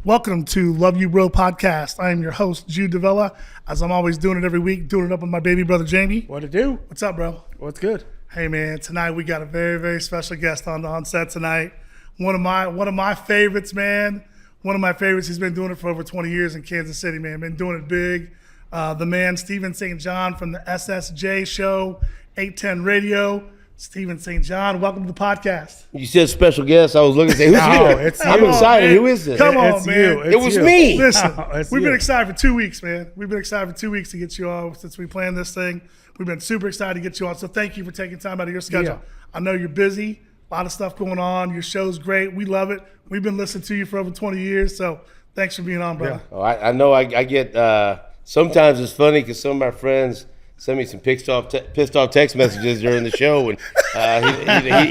Welcome to Love You Bro podcast. I am your host, Jude Devella. As I'm always doing it every week, doing it up with my baby brother, Jamie. What to do? What's up, bro? What's good? Hey, man, tonight we got a very, very special guest on set tonight. One of my favorites, man. One of my favorites. He's been doing it for over 20 years in Kansas City, man. Been doing it big. The man, Stephen St. John from the SSJ show, 810 Radio. Stephen St. John, welcome to the podcast. You said special guest. I was looking to say, who's here? I'm excited. Man. Who is this? Come on, it's man. You. It was me. Listen, we've you. been excited for 2 weeks, man. We've been excited for 2 weeks to get you on since we planned this thing. We've been super excited to get you on. So thank you for taking time out of your schedule. Yeah. I know you're busy. A lot of stuff going on. Your show's great. We love it. We've been listening to you for over 20 years. So thanks for being on, brother. Oh, I know I get, sometimes it's funny because some of my friends send me some pissed off text messages during the show, and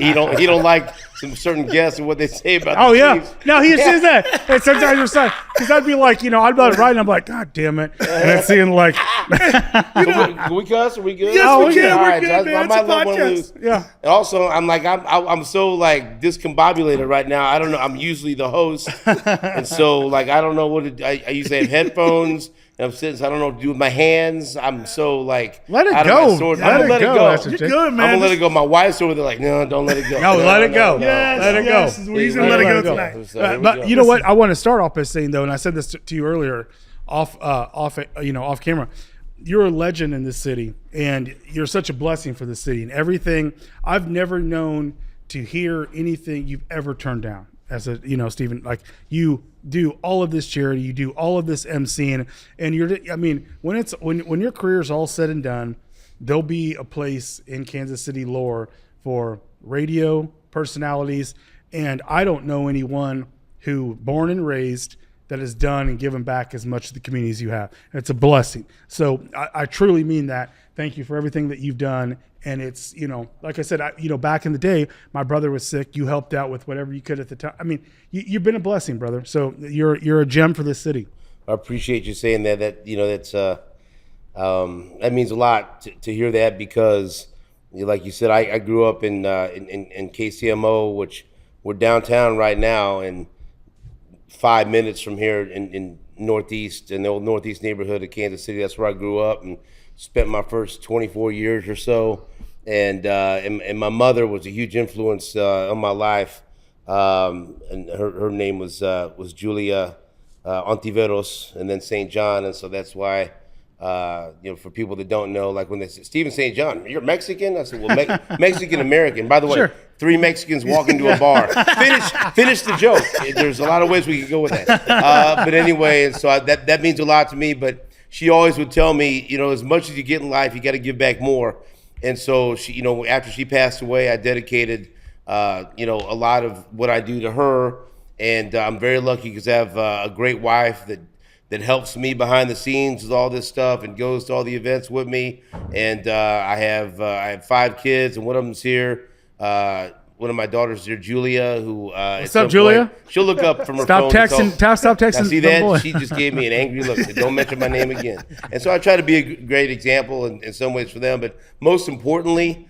he don't like some certain guests and what they say about. Oh the yeah, Chiefs. no, he says that. And sometimes you're saying, because I'd be like, I'd be writing, I'm like, God damn it, and then seeing like, Can we cuss? Are we good? Yes, we can. All We're right, good, so man. I It's might a let one podcast. loose. yeah. And also, I'm so like discombobulated right now. I don't know. I'm usually the host, and so like I don't know what I usually have headphones. And I'm sitting, so I don't know what to do with my hands. I'm so like Let it out go. of my sword. Let I'm it gonna let go. it go. That's You're a- good, man. I'm gonna let it go. My wife's over there like, no, don't let it go. No, let it go. Yes, Let it yes. go. He's going to let it go Let tonight. So here we But go. you know what? I want to start off by saying though, and I said this to you earlier, off camera. You're a legend in this city, and you're such a blessing for the city. And everything I've never known to hear anything you've ever turned down. As a Stephen, like you do all of this charity, you do all of this emceeing, and when your career is all said and done, there'll be a place in Kansas City lore for radio personalities, and I don't know anyone who born and raised that has done and given back as much to the communities you have. It's a blessing. So I truly mean that. Thank you for everything that you've done. And it's, like I said, back in the day, my brother was sick. You helped out with whatever you could at the time. I mean, you've been a blessing, brother. So you're a gem for this city. I appreciate you saying that. That's that means a lot to hear that because, like you said, I grew up in KCMO, which we're downtown right now, and 5 minutes from here in Northeast, in the old Northeast neighborhood of Kansas City. That's where I grew up and spent my first 24 years or so. And my mother was a huge influence on my life. And her name was Julia Ontiveros, and then St. John. And so that's why, for people that don't know, like when they say, Stephen St. John, you're Mexican? I said, well, Mexican-American. By the way, Sure. 3 Mexicans walk into a bar. Finish the joke. There's a lot of ways we could go with that. But anyway, and so that means a lot to me. But she always would tell me, as much as you get in life, you got to give back more. And so she, after she passed away, I dedicated, a lot of what I do to her. And I'm very lucky because I have a great wife that helps me behind the scenes with all this stuff and goes to all the events with me. And I have 5 kids, and one of them's here. One of my daughters here, Julia, who What's up, Julia? She'll look up from her Stop phone. texting. Stop texting. Now, see the boy. that? She just gave me an angry look. Said, don't mention my name again. And so I try to be a great example in some ways for them. But most importantly,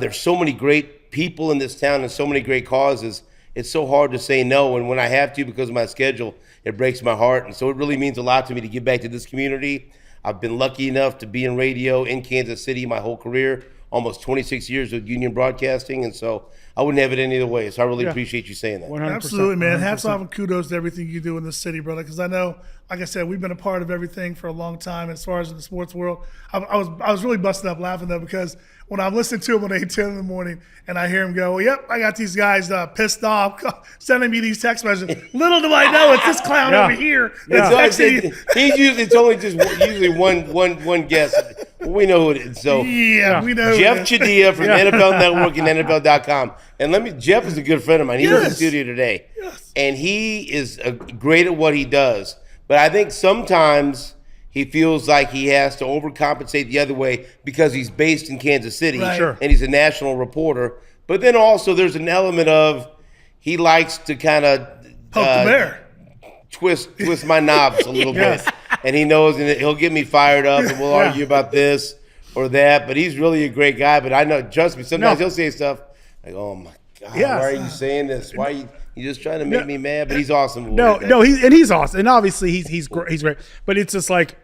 there's so many great people in this town and so many great causes. It's so hard to say no. And when I have to because of my schedule, it breaks my heart. And so it really means a lot to me to give back to this community. I've been lucky enough to be in radio in Kansas City my whole career, almost 26 years with union broadcasting. And so I wouldn't have it any other way. So I really appreciate you saying that. 100%, Absolutely, man. 100%. Hats off and kudos to everything you do in this city, brother. Because I know, like I said, we've been a part of everything for a long time as far as in the sports world. I was really busting up laughing though because when I'm listening to him at 8:10 in the morning and I hear him go, well, "Yep, I got these guys pissed off, sending me these text messages." Little do I know it's this clown over here that's texting. It's only just usually one guest. We know who it is. So Yeah, we know. Jeff Chadilla from NFL Network and NFL.com. And Jeff is a good friend of mine. He's in the Yes. studio today. Yes. And he is great at what he does. But I think sometimes he feels like he has to overcompensate the other way because he's based in Kansas City. Right. Sure. And he's a national reporter. But then also there's an element of he likes to kind of Poke the bear. twist my knobs a little bit. And he knows, and he'll get me fired up, and we'll argue about this or that. But he's really a great guy. But I know, trust me, sometimes he'll say stuff like, "Oh my God, why are you saying this? Why are you?" You're just trying to make me mad, but he's awesome. No, he's awesome, and obviously he's great. But it's just like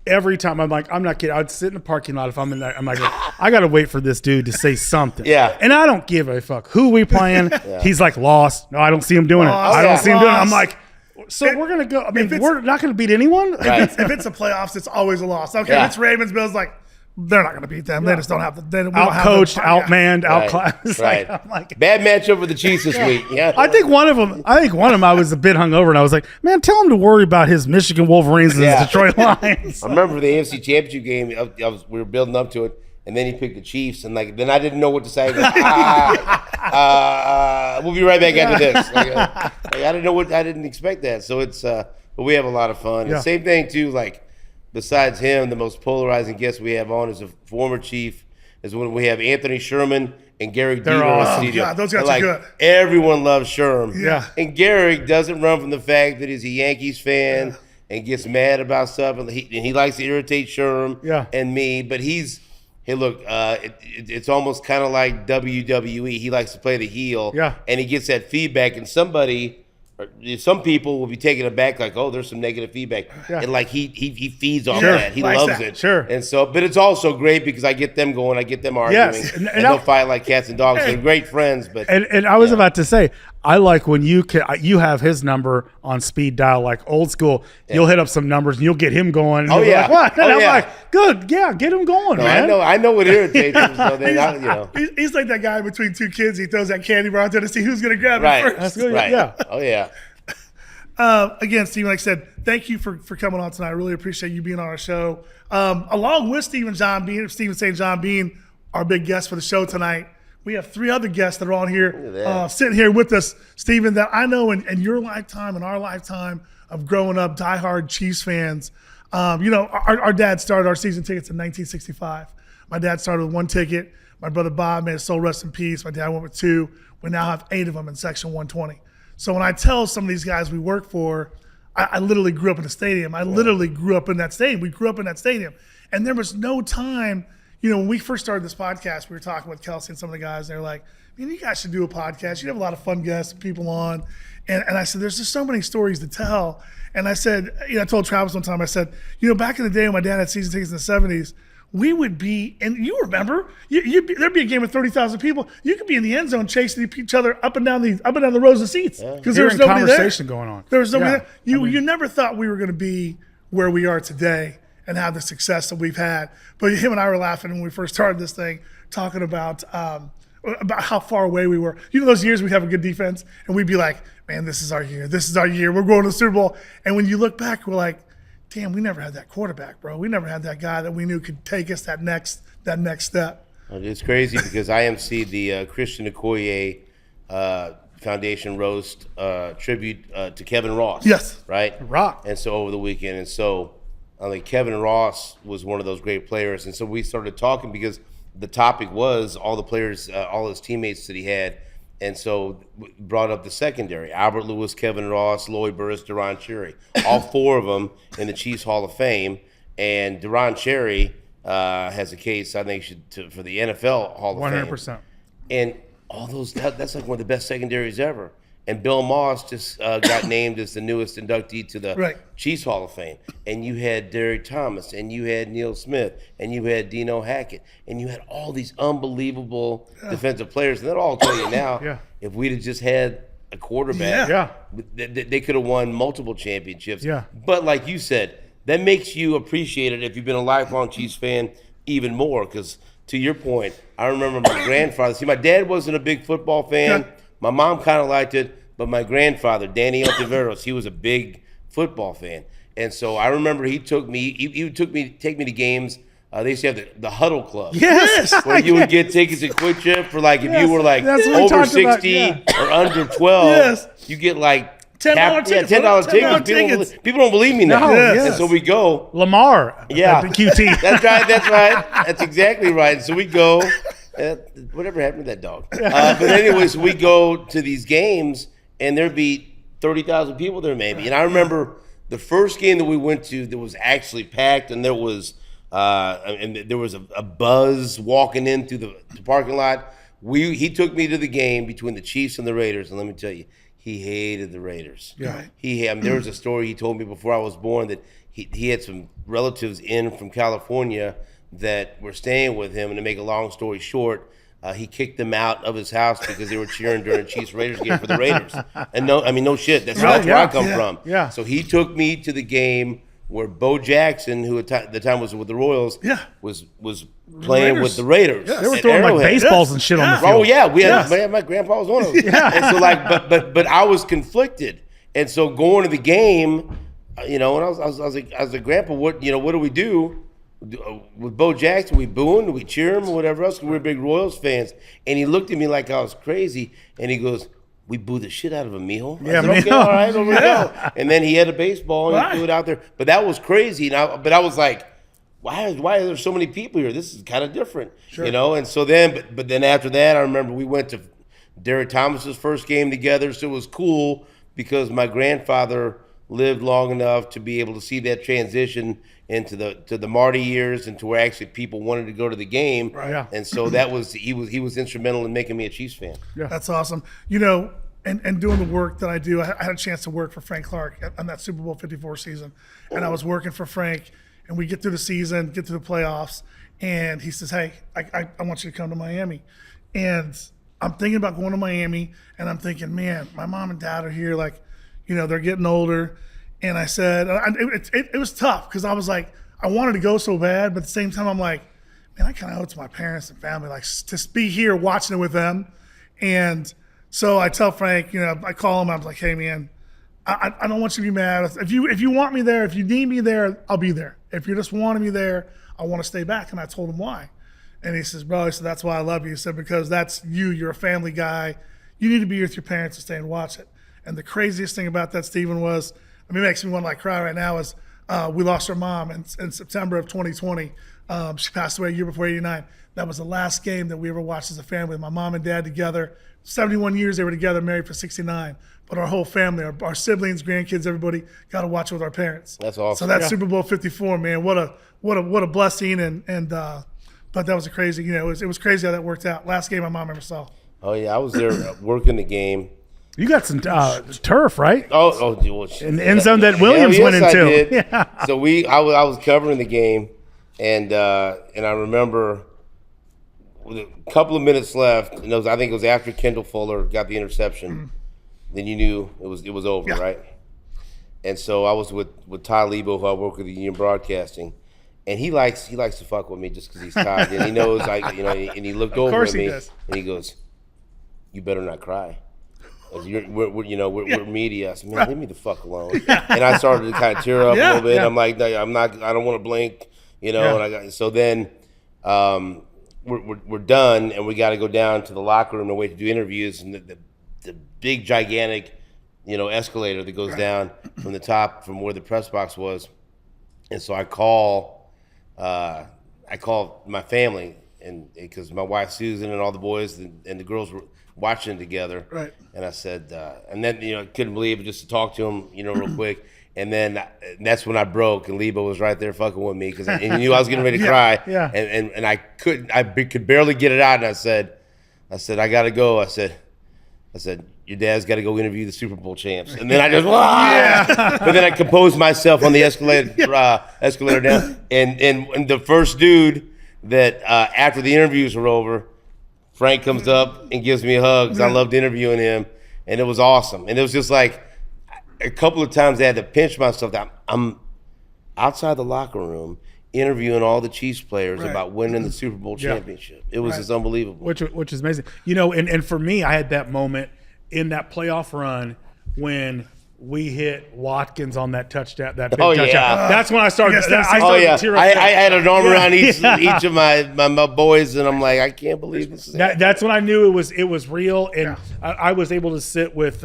every time I'm like, I'm not kidding. I'd sit in the parking lot if I'm in there. I'm like, I gotta wait for this dude to say something. Yeah. And I don't give a fuck who we playing. He's like, lost. No, I don't see him doing it. I don't see him doing it. I'm like, so we're gonna go. I mean, we're not gonna beat anyone. Right. If it's the playoffs, it's always a loss. Okay, if it's Ravens, Bills, like they're not gonna beat them. They just don't have the. They don't have Out-coached, outmanned, outclassed. Right. I'm like, Bad matchup with the Chiefs this week. Yeah. I think one of them. I was a bit hungover, and I was like, "Man, tell him to worry about his Michigan Wolverines and his Detroit Lions." I remember the AFC Championship game. We were building up to it, and then he picked the Chiefs, and then I didn't know what to say. We'll be right back after this. I didn't know I didn't expect that. So it's, but we have a lot of fun. Yeah. The same thing too. Like besides him, the most polarizing guest we have on is a former Chief. Is when we have Anthony Sherman and Garrick Dieter on the studio. God, those guys are good. Everyone loves Sherm. Yeah. And Garrick doesn't run from the fact that he's a Yankees fan and gets mad about stuff, and he likes to irritate Sherm and me. But he's, hey, look, it's almost kind of like WWE. He likes to play the heel, and he gets that feedback, and some people will be taken aback, like, oh, there's some negative feedback, and like he feeds on that. He loves it. Sure. And so, but it's also great because I get them going, I get them arguing, and they'll fight like cats and dogs. They're great friends, but and I was about to say, I like when you have his number on speed dial, like old school. You'll hit up some numbers and you'll get him going. And like, what? And I'm like, good, get him going, man. I know what irritates him. So then, he's like that guy between two kids. He throws that candy bar out there to see who's gonna grab it first. That's good. Right. Yeah. Oh yeah. Again, Stephen, like I said, thank you for coming on tonight. I really appreciate you being on our show. Along with Stephen St. John being our big guest for the show tonight, we have three other guests that are on here, sitting here with us, Stephen, that I know in your lifetime and our lifetime of growing up, diehard Chiefs fans. Our dad started our season tickets in 1965. My dad started with one ticket. My brother Bob, may his soul rest in peace. My dad went with two. We now have 8 of them in Section 120. So when I tell some of these guys we work for, I literally grew up in the stadium. I literally grew up in that stadium. We grew up in that stadium. And there was no time, when we first started this podcast, we were talking with Kelsey and some of the guys. They're like, man, you guys should do a podcast. You have a lot of fun guests and people on. And I said, there's just so many stories to tell. And I said, I told Travis one time, I said, back in the day when my dad had season tickets in the 70s, we would be, and you remember, there'd be a game of 30,000 people. You could be in the end zone chasing each other up and down the rows of seats because there was nobody conversation going on. There was nobody there. You never thought we were going to be where we are today and have the success that we've had. But him and I were laughing when we first started this thing, talking about how far away we were. Those years we have a good defense, and we'd be like, man, this is our year. This is our year. We're going to the Super Bowl. And when you look back, we're like, damn, we never had that quarterback, bro. We never had that guy that we knew could take us that next step. It's crazy because I emceed the Christian Okoye Foundation roast tribute to Kevin Ross. Yes. Right? Rock. And so over the weekend. And so Kevin Ross was one of those great players. And so we started talking because the topic was all the players, all his teammates that he had. And so brought up the secondary: Albert Lewis, Kevin Ross, Lloyd Burris, Deron Cherry, all 4 of them in the Chiefs Hall of Fame. And Deron Cherry has a case, I think, for the NFL Hall of Fame. 100%. And all those, that's like one of the best secondaries ever. And Bill Moss just got named as the newest inductee to the Chiefs Hall of Fame. And you had Derek Thomas, and you had Neil Smith, and you had Dino Hackett, and you had all these unbelievable defensive players. And I'll tell you now, if we'd have just had a quarterback, they could have won multiple championships. Yeah. But like you said, that makes you appreciate it if you've been a lifelong Chiefs fan even more. Because to your point, I remember my grandfather. See, my dad wasn't a big football fan. My mom kind of liked it, but my grandfather, Danny Ontiveros, he was a big football fan. And so I remember he took me to games. They used to have the Huddle Club. Yes. Where you would get tickets at Quick Trip for if you were over 60 or under 12, you get $10 tickets. $10 tickets. People don't believe me now. And so we go. Lamar. Yeah. QT. That's right. That's exactly right. So we go. Whatever happened to that dog? But anyways, we go to these games, and there'd be 30,000 people there maybe. And I remember the first game that we went to that was actually packed, and there was a buzz walking in through the parking lot. He took me to the game between the Chiefs and the Raiders, and let me tell you, he hated the Raiders. Yeah. There was a story he told me before I was born that he had some relatives in from California that were staying with him, and to make a long story short, he kicked them out of his house because they were cheering during the Chiefs Raiders game for the Raiders. And no shit, that's where I come from. Yeah. So he took me to the game where Bo Jackson, who at the time was with the Royals, was playing with the Raiders. They were throwing like baseballs and shit on the field. Oh yeah, my grandpa was one of them. And so but I was conflicted, and so going to the game, and I was like, Grandpa, what do we do with Bo Jackson? We boo him, we cheer him, or whatever else? 'Cause we're big Royals fans. And he looked at me like I was crazy, and he goes, "We boo the shit out of him, mijo." I said, okay, all right, over we go. And then he had a baseball and he threw it out there. But that was crazy. But I was like, why are there so many people here? This is kind of different, And so then, but then after that, I remember we went to Derek Thomas's first game together. So it was cool because my grandfather lived long enough to be able to see that transition into the Marty years and to where actually people wanted to go to the game. Right. Yeah. And so that was he was instrumental in making me a Chiefs fan. Yeah. That's awesome. And doing the work that I do, I had a chance to work for Frank Clark on that Super Bowl 54 season. And I was working for Frank, and we get through the season, get through the playoffs, and he says, hey, I want you to come to Miami. And I'm thinking about going to Miami, and I'm thinking, man, my mom and dad are here, like, they're getting older. And I said, it was tough because I was like, I wanted to go so bad, but at the same time, I'm like, man, I kind of owe it to my parents and family, like to be here watching it with them. And so I tell Frank, I call him, I'm like, hey, man, I don't want you to be mad. If you want me there, if you need me there, I'll be there. If you just wanting me there, I want to stay back. And I told him why. And he says, bro, that's why I love you. He said, because that's you. You're a family guy. You need to be with your parents and stay and watch it. And the craziest thing about that, Stephen, was, it makes me want to cry right now, is we lost our mom in September of 2020. She passed away a year before 89. That was the last game that we ever watched as a family. My mom and dad together, 71 years they were together, married for 69. But our whole family, our siblings, grandkids, everybody got to watch it with our parents. That's awesome. So that's Super Bowl 54, man. What a blessing. But that was a crazy, it was crazy how that worked out. Last game my mom ever saw. Oh yeah, I was there working the game. You got some turf, right? Oh, in the end zone that Williams went into. I did. Yeah. So I was covering the game, and I remember with a couple of minutes left, and I think it was after Kendall Fuller got the interception. Then you knew it was over, right? And so I was with Ty Lebo, who I work with the Union Broadcasting, and he likes to fuck with me just because he's Ty, and he knows and he looked over at me and he goes, "You better not cry. We're media." I said, "Man, leave me the fuck alone." And I started to kind of tear up a little bit. I'm like, "No, I'm not. I don't want to blink," And so then we're done, and we got to go down to the locker room to wait to do interviews, and the big gigantic, escalator that goes down from the top from where the press box was, and so I call my family, and because my wife Susan and all the boys and the girls were watching together, right? And I said, and then couldn't believe it, just to talk to him, real quick. And then that's when I broke, and Lebo was right there fucking with me because he knew I was getting ready to cry. Yeah. And I could barely get it out, and I said, I gotta go. I said, your dad's got to go interview the Super Bowl champs. And then I just, but then I composed myself on the escalator down. And the first dude that after the interviews were over, Frank comes up and gives me a hug because I loved interviewing him, and it was awesome. And it was just like a couple of times I had to pinch myself that I'm outside the locker room interviewing all the Chiefs players about winning the Super Bowl championship. It was just unbelievable. Which is amazing. And for me, I had that moment in that playoff run when we hit Watkins on that touchdown, that big touchdown. Yeah. That's when I started. I had an arm around each of my boys, and I'm like, I can't believe this is that's when I knew it was real, and I was able to sit with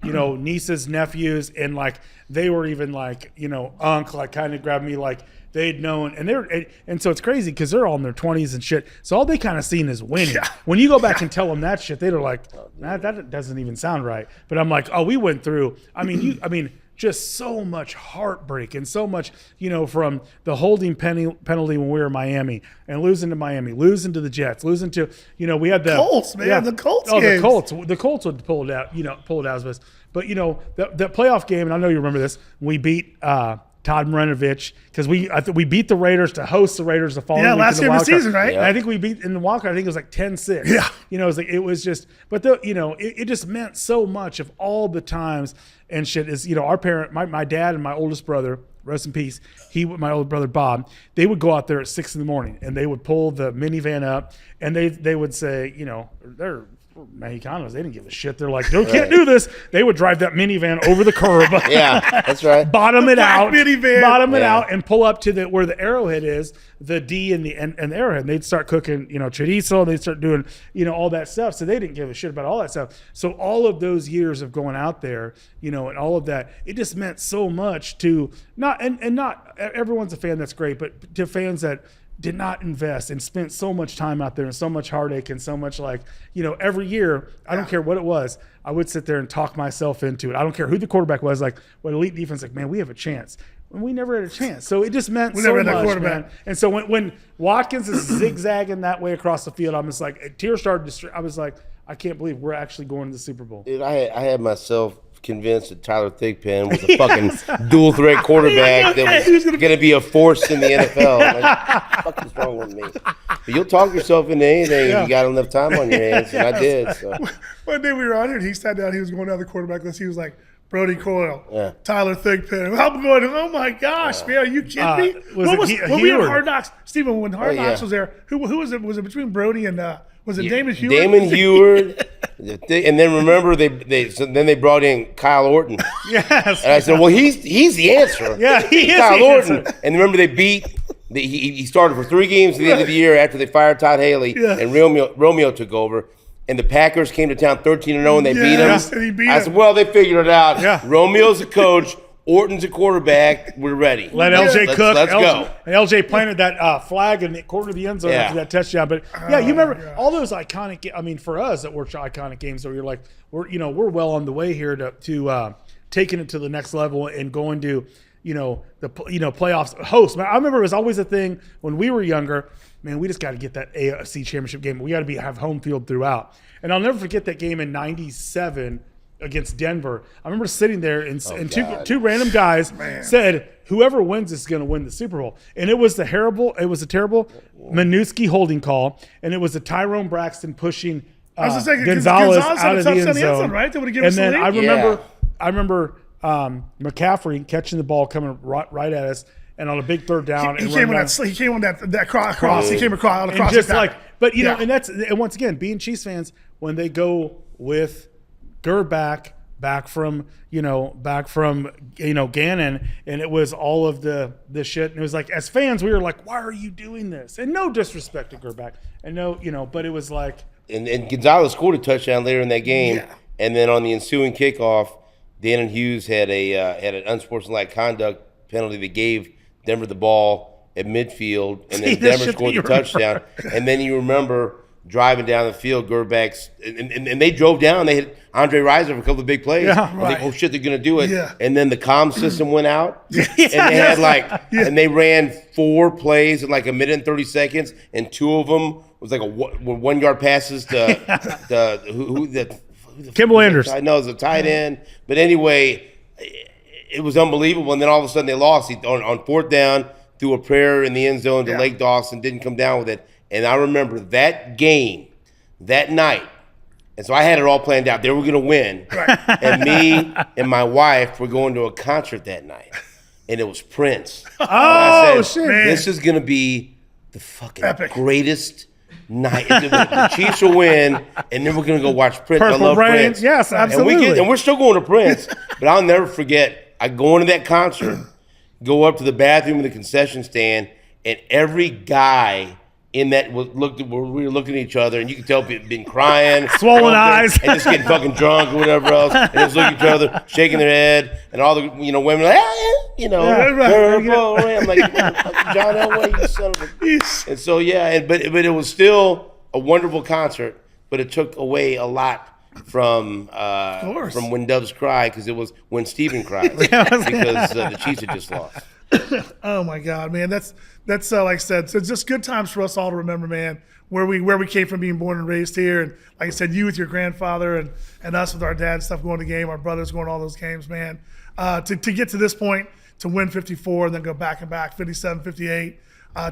nieces, nephews, and like they were even like uncle like kind of grabbed me like they'd known, and so it's crazy because they're all in their 20s and shit. So all they kind of seen is winning. Yeah. When you go back and tell them that shit, they're like, that doesn't even sound right. But I'm like, oh, we went through. I mean, just so much heartbreak and so much, from the holding penalty when we were in Miami and losing to Miami, losing to the Jets, losing to, we had the Colts, man, the Colts games. The Colts would pull it out, pull it out of us. But, the playoff game, and I know you remember this, we beat Todd Marinovich, because we beat the Raiders to host the Raiders the following week. Last game of the season, right? Yeah. And I think we beat in the wild card. I think it was like 10-6. Yeah, it was just, but it just meant so much of all the times and shit. Is our parent, my dad and my oldest brother, rest in peace. My older brother Bob, they would go out there at 6 a.m. and they would pull the minivan up and they would say, they're Mexicanos, they didn't give a shit. They're like, you can't do this. They would drive that minivan over the curb. Yeah, that's right. Bottom it out and pull up to where the arrowhead is, the D and the arrowhead. And they'd start cooking, chorizo. And they'd start doing, all that stuff. So they didn't give a shit about all that stuff. So all of those years of going out there, and all of that, it just meant so much to not everyone's a fan, that's great, but to fans that did not invest and spent so much time out there and so much heartache and so much every year, I don't care what it was, I would sit there and talk myself into it. I don't care who the quarterback was, what elite defense, man, we have a chance. And we never had a chance. So it just meant so much, man. And so when Watkins is zigzagging that way across the field, I'm just like, tears started to, I was like, I can't believe we're actually going to the Super Bowl. Dude, I had myself convinced that Tyler Thigpen was a fucking dual threat quarterback that was going to be a force in the NFL. Like, what the fuck is wrong with me? But you'll talk yourself into anything if you got enough time on your hands, and I did. So. One day we were out here, and he sat down. He was going down the quarterback list. He was like, Brody Coyle, Tyler Thigpen. I'm going, oh my gosh, man, are you kidding me? When we had Hard Knocks, Stephen, when Hard Knocks was there, who was it? Was it between Brody and was it Damon Heward? Damon Heward. And then remember they brought in Kyle Orton. Yes. And I said, well, he's the answer. Yeah, he is Kyle the Orton. answer. And remember he started for 3 games at the end of the year after they fired Todd Haley and Romeo took over. And the Packers came to town 13-0 and they beat him. And he beat I said, well, they figured it out. Yeah. Romeo's a coach. Orton's a quarterback. We're ready. Let LJ cook. Let's go. And LJ planted that flag in the corner of the end zone after that touchdown. But you remember all those iconic. I mean, for us, that were iconic games where you're like, we're well on the way here to taking it to the next level and going to the playoffs host. I remember it was always a thing when we were younger. Man, we just got to get that AFC Championship game. We got to have home field throughout. And I'll never forget that game in '97 against Denver. I remember sitting there and two random guys said, whoever wins this is going to win the Super Bowl. And it was a terrible Minuski holding call, and it was a Tyrone Braxton pushing Gonzalez out of the end zone. Right? They would have given us the lead. I remember McCaffrey catching the ball coming right at us, and on a big third down. He came on that cross. He came across. And just and that's, and once again, being Chiefs fans, when they go with Gurr back from Gannon, and it was all of the shit, and it was like, as fans we were like, why are you doing this? And no disrespect to Gurr back, and but it was like, and Gonzalez scored a touchdown later in that game, and then on the ensuing kickoff, Dan Hughes had an unsportsmanlike conduct penalty that gave Denver the ball at midfield, and then Denver scored the touchdown. And then you remember driving down the field, Gerbacks, and they drove down. They hit Andre Reiser for a couple of big plays. Yeah, I think, oh shit, they're gonna do it. Yeah. And then the comm system went out, and they had and they ran 4 plays in like a minute and 30 seconds, and 2 of them was like 1 yard passes to Kimball Anders. I know it was a tight end, but anyway, it was unbelievable. And then all of a sudden they lost. On 4th down, threw a prayer in the end zone to Lake Dawson, didn't come down with it. And I remember that game, that night. And so I had it all planned out. They were going to win. Right. And me and my wife were going to a concert that night. And it was Prince. Oh, shit. This is going to be the fucking greatest night. The Chiefs will win, and then we're going to go watch Prince. Purple I love Rain. Prince. Yes, absolutely. And we're still going to Prince. But I'll never forget, I go into that concert, go up to the bathroom in the concession stand, and every guy in that we were looking at each other, and you could tell people been crying, swollen eyes, and just getting fucking drunk or whatever else, and just looking at each other, shaking their head, and all the women like, I'm like, John Elway, you son of a bitch. And so but it was still a wonderful concert, but it took away a lot from When Doves Cry, because it was When Stephen Cries, because the Chiefs had just lost. Oh my God, man, that's like I said, so it's just good times for us all to remember, man, where we came from, being born and raised here, and like I said, you with your grandfather and us with our dad and stuff going to the game, our brothers going to all those games, man. To get to this point, to win 54 and then go back and back 57, 58.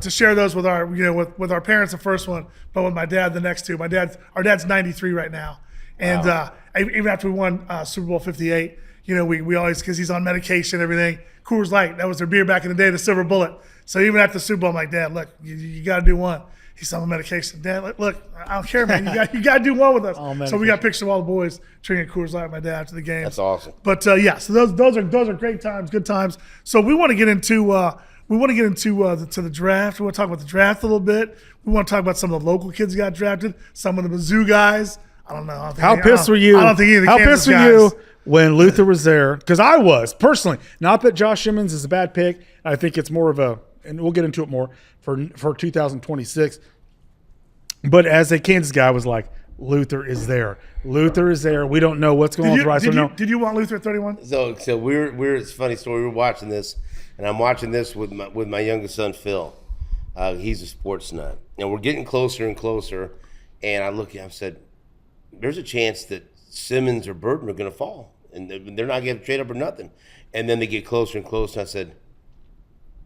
To share those with our with our parents, the first one, but with my dad, the next two. Our dad's 93 right now, and even after we won Super Bowl 58, we always, because he's on medication, everything. Coors Light, that was their beer back in the day, the Silver Bullet. So even after the Super Bowl, I'm like, Dad, look, you got to do one. He's on medication. Dad, look, I don't care, man. You got to do one with us. So we got pictures of all the boys drinking Coors Light with my dad after the game. That's awesome. But yeah, so those are great times, good times. So we want to get into to the draft. We want to talk about the draft a little bit. We want to talk about some of the local kids who got drafted, some of the Mizzou guys. I don't know. How pissed were you? I don't think either. How pissed were you when Luther was there? Because I was, personally. Not that Josh Simmons is a bad pick. I think it's more of a, and we'll get into it more for 2026. But as a Kansas guy, I was like, Luther is there. Luther is there. We don't know what's going on with Rice. Did you want Luther at 31? So we're it's a funny story. We're watching this, and I'm watching this with my youngest son Phil. He's a sports nut, and we're getting closer and closer. And I look at him and said, "There's a chance that Simmons or Burton are going to fall, and they're not going to trade up or nothing." And then they get closer and closer. And I said,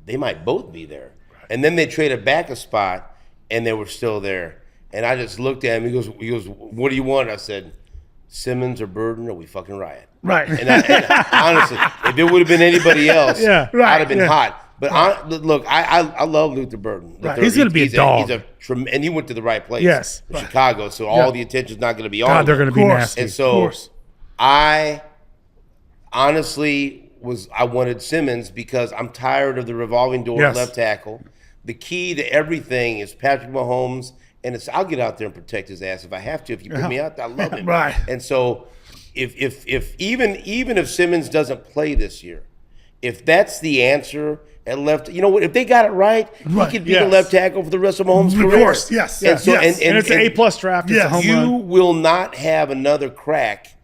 "They might both be there." And then they traded back a spot, and they were still there. And I just looked at him. He goes, "What do you want?" I said, "Simmons or Burton, or we fucking riot." Right. And honestly, if it would have been anybody else, I'd have been hot. But look, I love Luther Burton. Right. He's going to be a dog. And he went to the right place. Yes. Chicago. So all the attention's not going to be on him. They're going to be nasty. And so I honestly I wanted Simmons because I'm tired of the revolving door at left tackle. The key to everything is Patrick Mahomes. And I'll get out there and protect his ass if I have to. If you put me out there, I love him. Right. And so if even if Simmons doesn't play this year, if that's the answer at left, you know what? If they got it right, he could be the left tackle for the rest of Mahomes' career. Of course, yes. And so and it's an A+ draft. It's a home you run. will not have another crack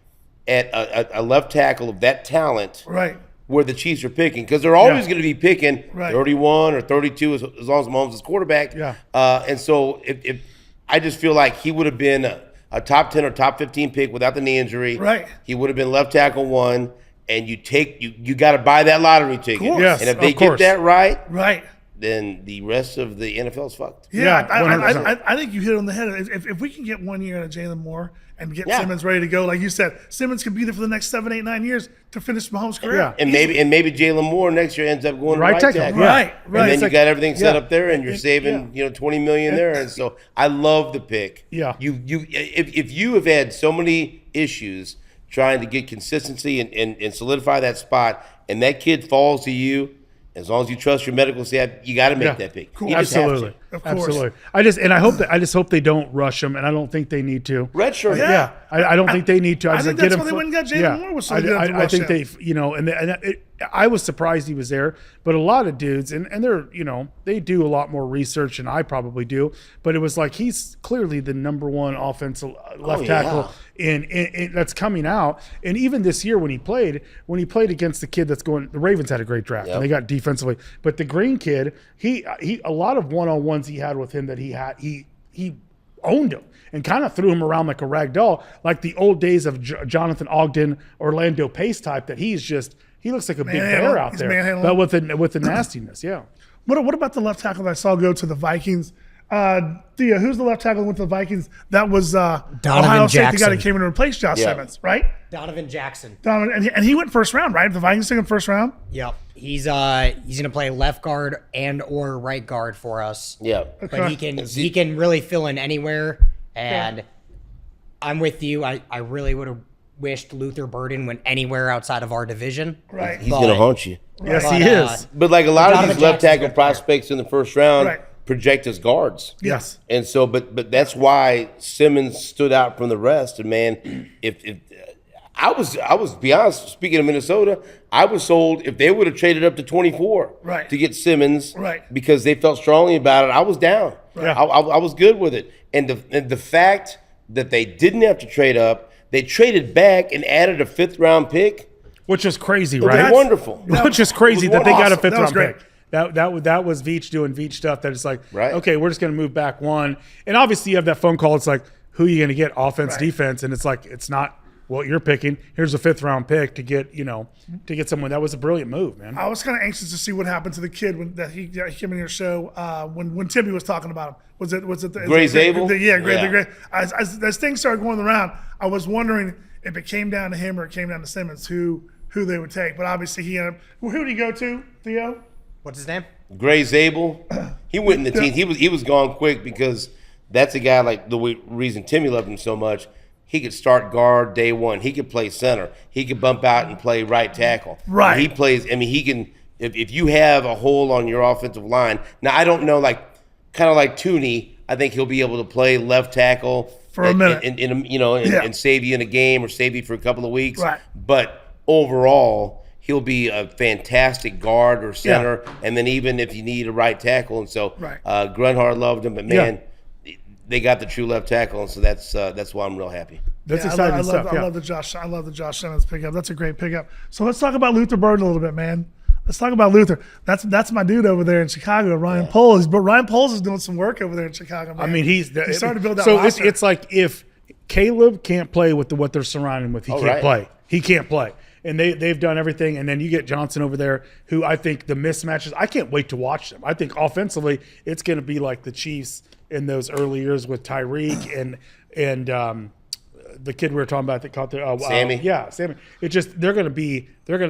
at a left tackle of that talent. Right. Where the Chiefs are picking, because they're always going to be picking 31 or 32 as long as Mahomes is quarterback. Yeah. And so if I just feel like he would have been a top 10 or top 15 pick without the knee injury. Right. He would have been left tackle 1, and you got to buy that lottery ticket. Yes, and if they get that right, then the rest of the NFL is fucked. Yeah, I think you hit it on the head. If we can get 1 year out of Jalen Moore and get Simmons ready to go, like you said, Simmons could be there for the next 7, 8, 9 years to finish Mahomes' career. Yeah. And maybe Jalen Moore next year ends up going to right tackle. Right. And then you got everything set up there, and you're saving $20 million there. And so I love the pick. Yeah. If you have had so many issues trying to get consistency and solidify that spot, and that kid falls to you, as long as you trust your medical staff, you got to make that pick. Cool. You just Absolutely. Of course. Absolutely. I just hope they don't rush him, and I don't think they need to. Redshirt. Yeah. I don't think they need to. I think that's why they went and got Jalen Moore. Was so good to I think him. I was surprised he was there, but a lot of dudes, and they're, they do a lot more research than I probably do, but it was like he's clearly the number one offensive left tackle in that's coming out. And even this year when he played against the kid that's going, the Ravens had a great draft and they got defensively, but the Green kid, he a lot of one-on-ones he had with him that he owned him and kind of threw him around like a rag doll, like the old days of Jonathan Ogden, Orlando Pace type, that he looks like a big bear out there, but with the nastiness. Yeah. What about the left tackle that I saw go to the Vikings? Thea, who's the left tackle that went to the Vikings? That was Ohio State, the guy that came in to replace Josh Simmons, right? Donovan Jackson. And he went first round, right? The Vikings took him first round. Yep. He's gonna play left guard and or right guard for us. Yeah. But he can really fill in anywhere. And I'm with you. I really would have wished Luther Burden went anywhere outside of our division. Right. He's going to haunt you. Yes, he is. But like a lot of these left tackle Jackson's prospects in the first round project as guards. Yes. And so, but that's why Simmons stood out from the rest. And man, if I was be honest, speaking of Minnesota, I was sold if they would have traded up to 24 to get Simmons because they felt strongly about it. I was down. I was good with it. And the fact that they didn't have to trade up, They traded back and added a 5th-round pick. Which is crazy, It was right? wonderful. Which is crazy that they got a awesome. That was 5th-round great. pick. That was Veach doing Veach stuff. That it's like, Right. okay, we're just going to move back one. And obviously you have that phone call. It's like, who are you going to get? Offense, defense. And it's like, it's not what you're picking. Here's a 5th-round pick to get, to get someone. That was a brilliant move, man. I was kind of anxious to see what happened to the kid that he came in your show when Timmy was talking about him. Was it Gray Zabel? Gray. As things started going around, I was wondering if it came down to him or it came down to Simmons, who they would take. But obviously he ended up. Who did he go to, Theo? What's his name? Gray Zabel, he went in the team. He was gone quick because that's a guy like reason Timmy loved him so much. He could start guard day one. He could play center. He could bump out and play right tackle. Right. And he plays. I mean, he can. If you have a hole on your offensive line, now I don't know, kind of like Tooney. I think he'll be able to play left tackle For a minute. and save you in a game or save you for a couple of weeks. Right. But overall, he'll be a fantastic guard or center, and then even if you need a right tackle. And so Grunhard loved him, but man, they got the true left tackle, and so that's why I'm real happy. That's exciting I stuff. love the Josh Simmons pickup. That's a great pickup. So let's talk about Luther Burden a little bit, man. Let's talk about Luther. That's my dude over there in Chicago, Ryan Poles. But Ryan Poles is doing some work over there in Chicago, man. I mean, he's starting to build that so roster. it's like if Caleb can't play with what they're surrounding him with, he can't play. He can't play. And they've done everything. And then you get Johnson over there, who I think the mismatches, I can't wait to watch them. I think offensively, it's going to be like the Chiefs in those early years with Tyreek and the kid we were talking about that caught the Sammy. Sammy. It's just they're going to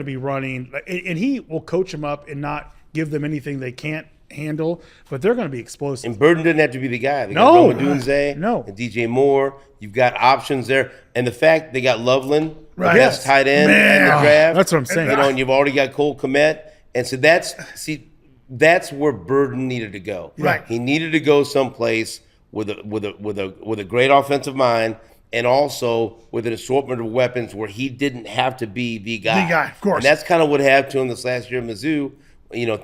be running, and he will coach them up and not give them anything they can't handle, but they're going to be explosive. And Burden didn't have to be the guy. They No. got Dunze, No. and DJ Moore. You've got options there, and the fact they got Loveland, the Right. best tight end in the draft. That's what I'm saying. And you've already got Cole Kmet, and so that's where Burden needed to go. Right. He needed to go someplace with a great offensive mind, and also with an assortment of weapons where he didn't have to be the guy. The guy, of course. And that's kind of what happened to him this last year at Mizzou.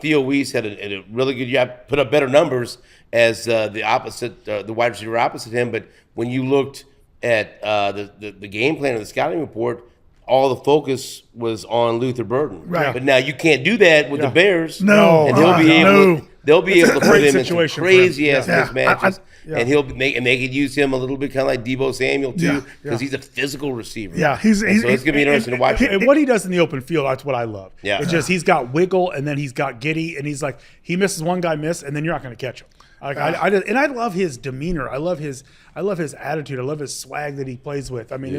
Theo Weiss had a really good job, put up better numbers as the wide receiver opposite him. But when you looked at the game plan of the scouting report, all the focus was on Luther Burden. Right. But now you can't do that with the Bears. No. And they'll be able to put him in some situation for him. crazy ass Yeah. mismatches. And they could use him a little bit kind of like Deebo Samuel too, because he's a physical receiver. Yeah, so it's going to be interesting to watch. And what he does in the open field, that's what I love. Yeah. It's just he's got wiggle, and then he's got giddy, and he's like he misses one guy and then you're not going to catch him. I love his demeanor. I love his attitude. I love his swag that he plays with. I mean,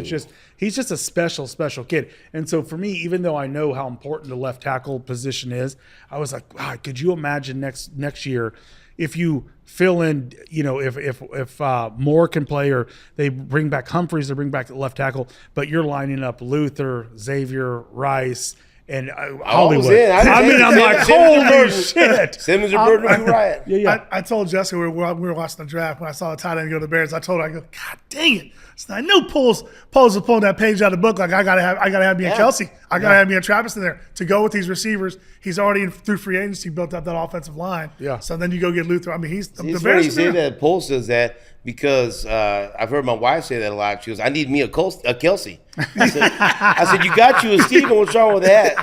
he's just a special kid. And so for me, even though I know how important the left tackle position is, I was like, wow, could you imagine next year if you fill in, if Moore can play, or they bring back Humphreys, they bring back the left tackle, but you're lining up Luther, Xavier, Rice, and Hollywood. I'm like, holy shit. Simmons or Burden, you're right. Yeah. I told Jessica we were watching the draft when I saw the tight end go to the Bears. I told her, I go, God dang it! So I knew Poles was pulling that page out of the book. Like I gotta have me and Kelsey. I gotta have me and Travis in there to go with these receivers. He's already through free agency built up that offensive line. Yeah. So then you go get Luther. I mean, the It's Bears. funny you say that. Pole says that because I've heard my wife say that a lot. She goes, "I need me a Kelsey." I said, "You got you a Steven. What's wrong with that?"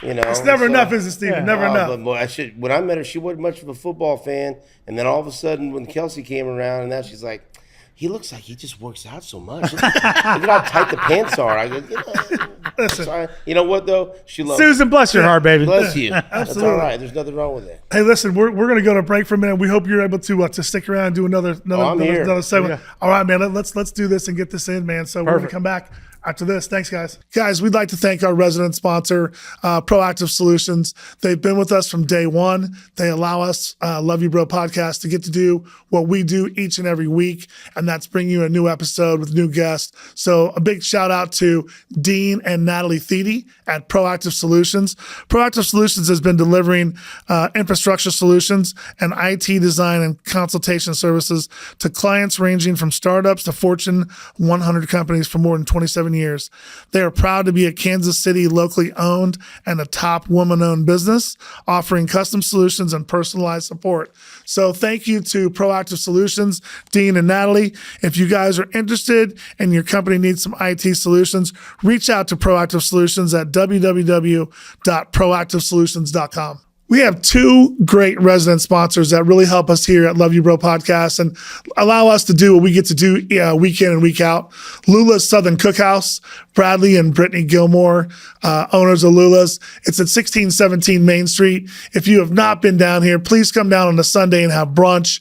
It's never enough, is it, Steven? Never enough. But when I met her, she wasn't much of a football fan, and then all of a sudden, when Kelsey came around, and now she's like, "He looks like he just works out so much. Look at how tight the pants are." I go, Listen. sorry. You know what though? She loves Susan, bless your heart, baby. Bless you. That's all right. There's nothing wrong with that. Hey, listen, we're going to go to break for a minute. We hope you're able to stick around and do another segment. Yeah. All right, man. Let's do this and get this in, man. So we're going to come back after this. Thanks, guys. Guys, we'd like to thank our resident sponsor, Proactive Solutions. They've been with us from day one. They allow us, Love You Bro podcast, to get to do what we do each and every week, and that's bring you a new episode with new guests. So a big shout out to Dean and Natalie Thede at Proactive Solutions. Proactive Solutions has been delivering infrastructure solutions and IT design and consultation services to clients ranging from startups to Fortune 100 companies for more than 27 7 years. They are proud to be a Kansas City locally owned and a top woman-owned business, offering custom solutions and personalized support. So thank you to Proactive Solutions, Dean and Natalie. If you guys are interested and your company needs some IT solutions, reach out to Proactive Solutions at www.proactivesolutions.com. We have two great resident sponsors that really help us here at Love You Bro Podcast and allow us to do what we get to do week in and week out. Lula's Southern Cookhouse, Bradley and Brittany Gilmore, owners of Lula's. It's at 1617 Main Street. If you have not been down here, please come down on a Sunday and have brunch.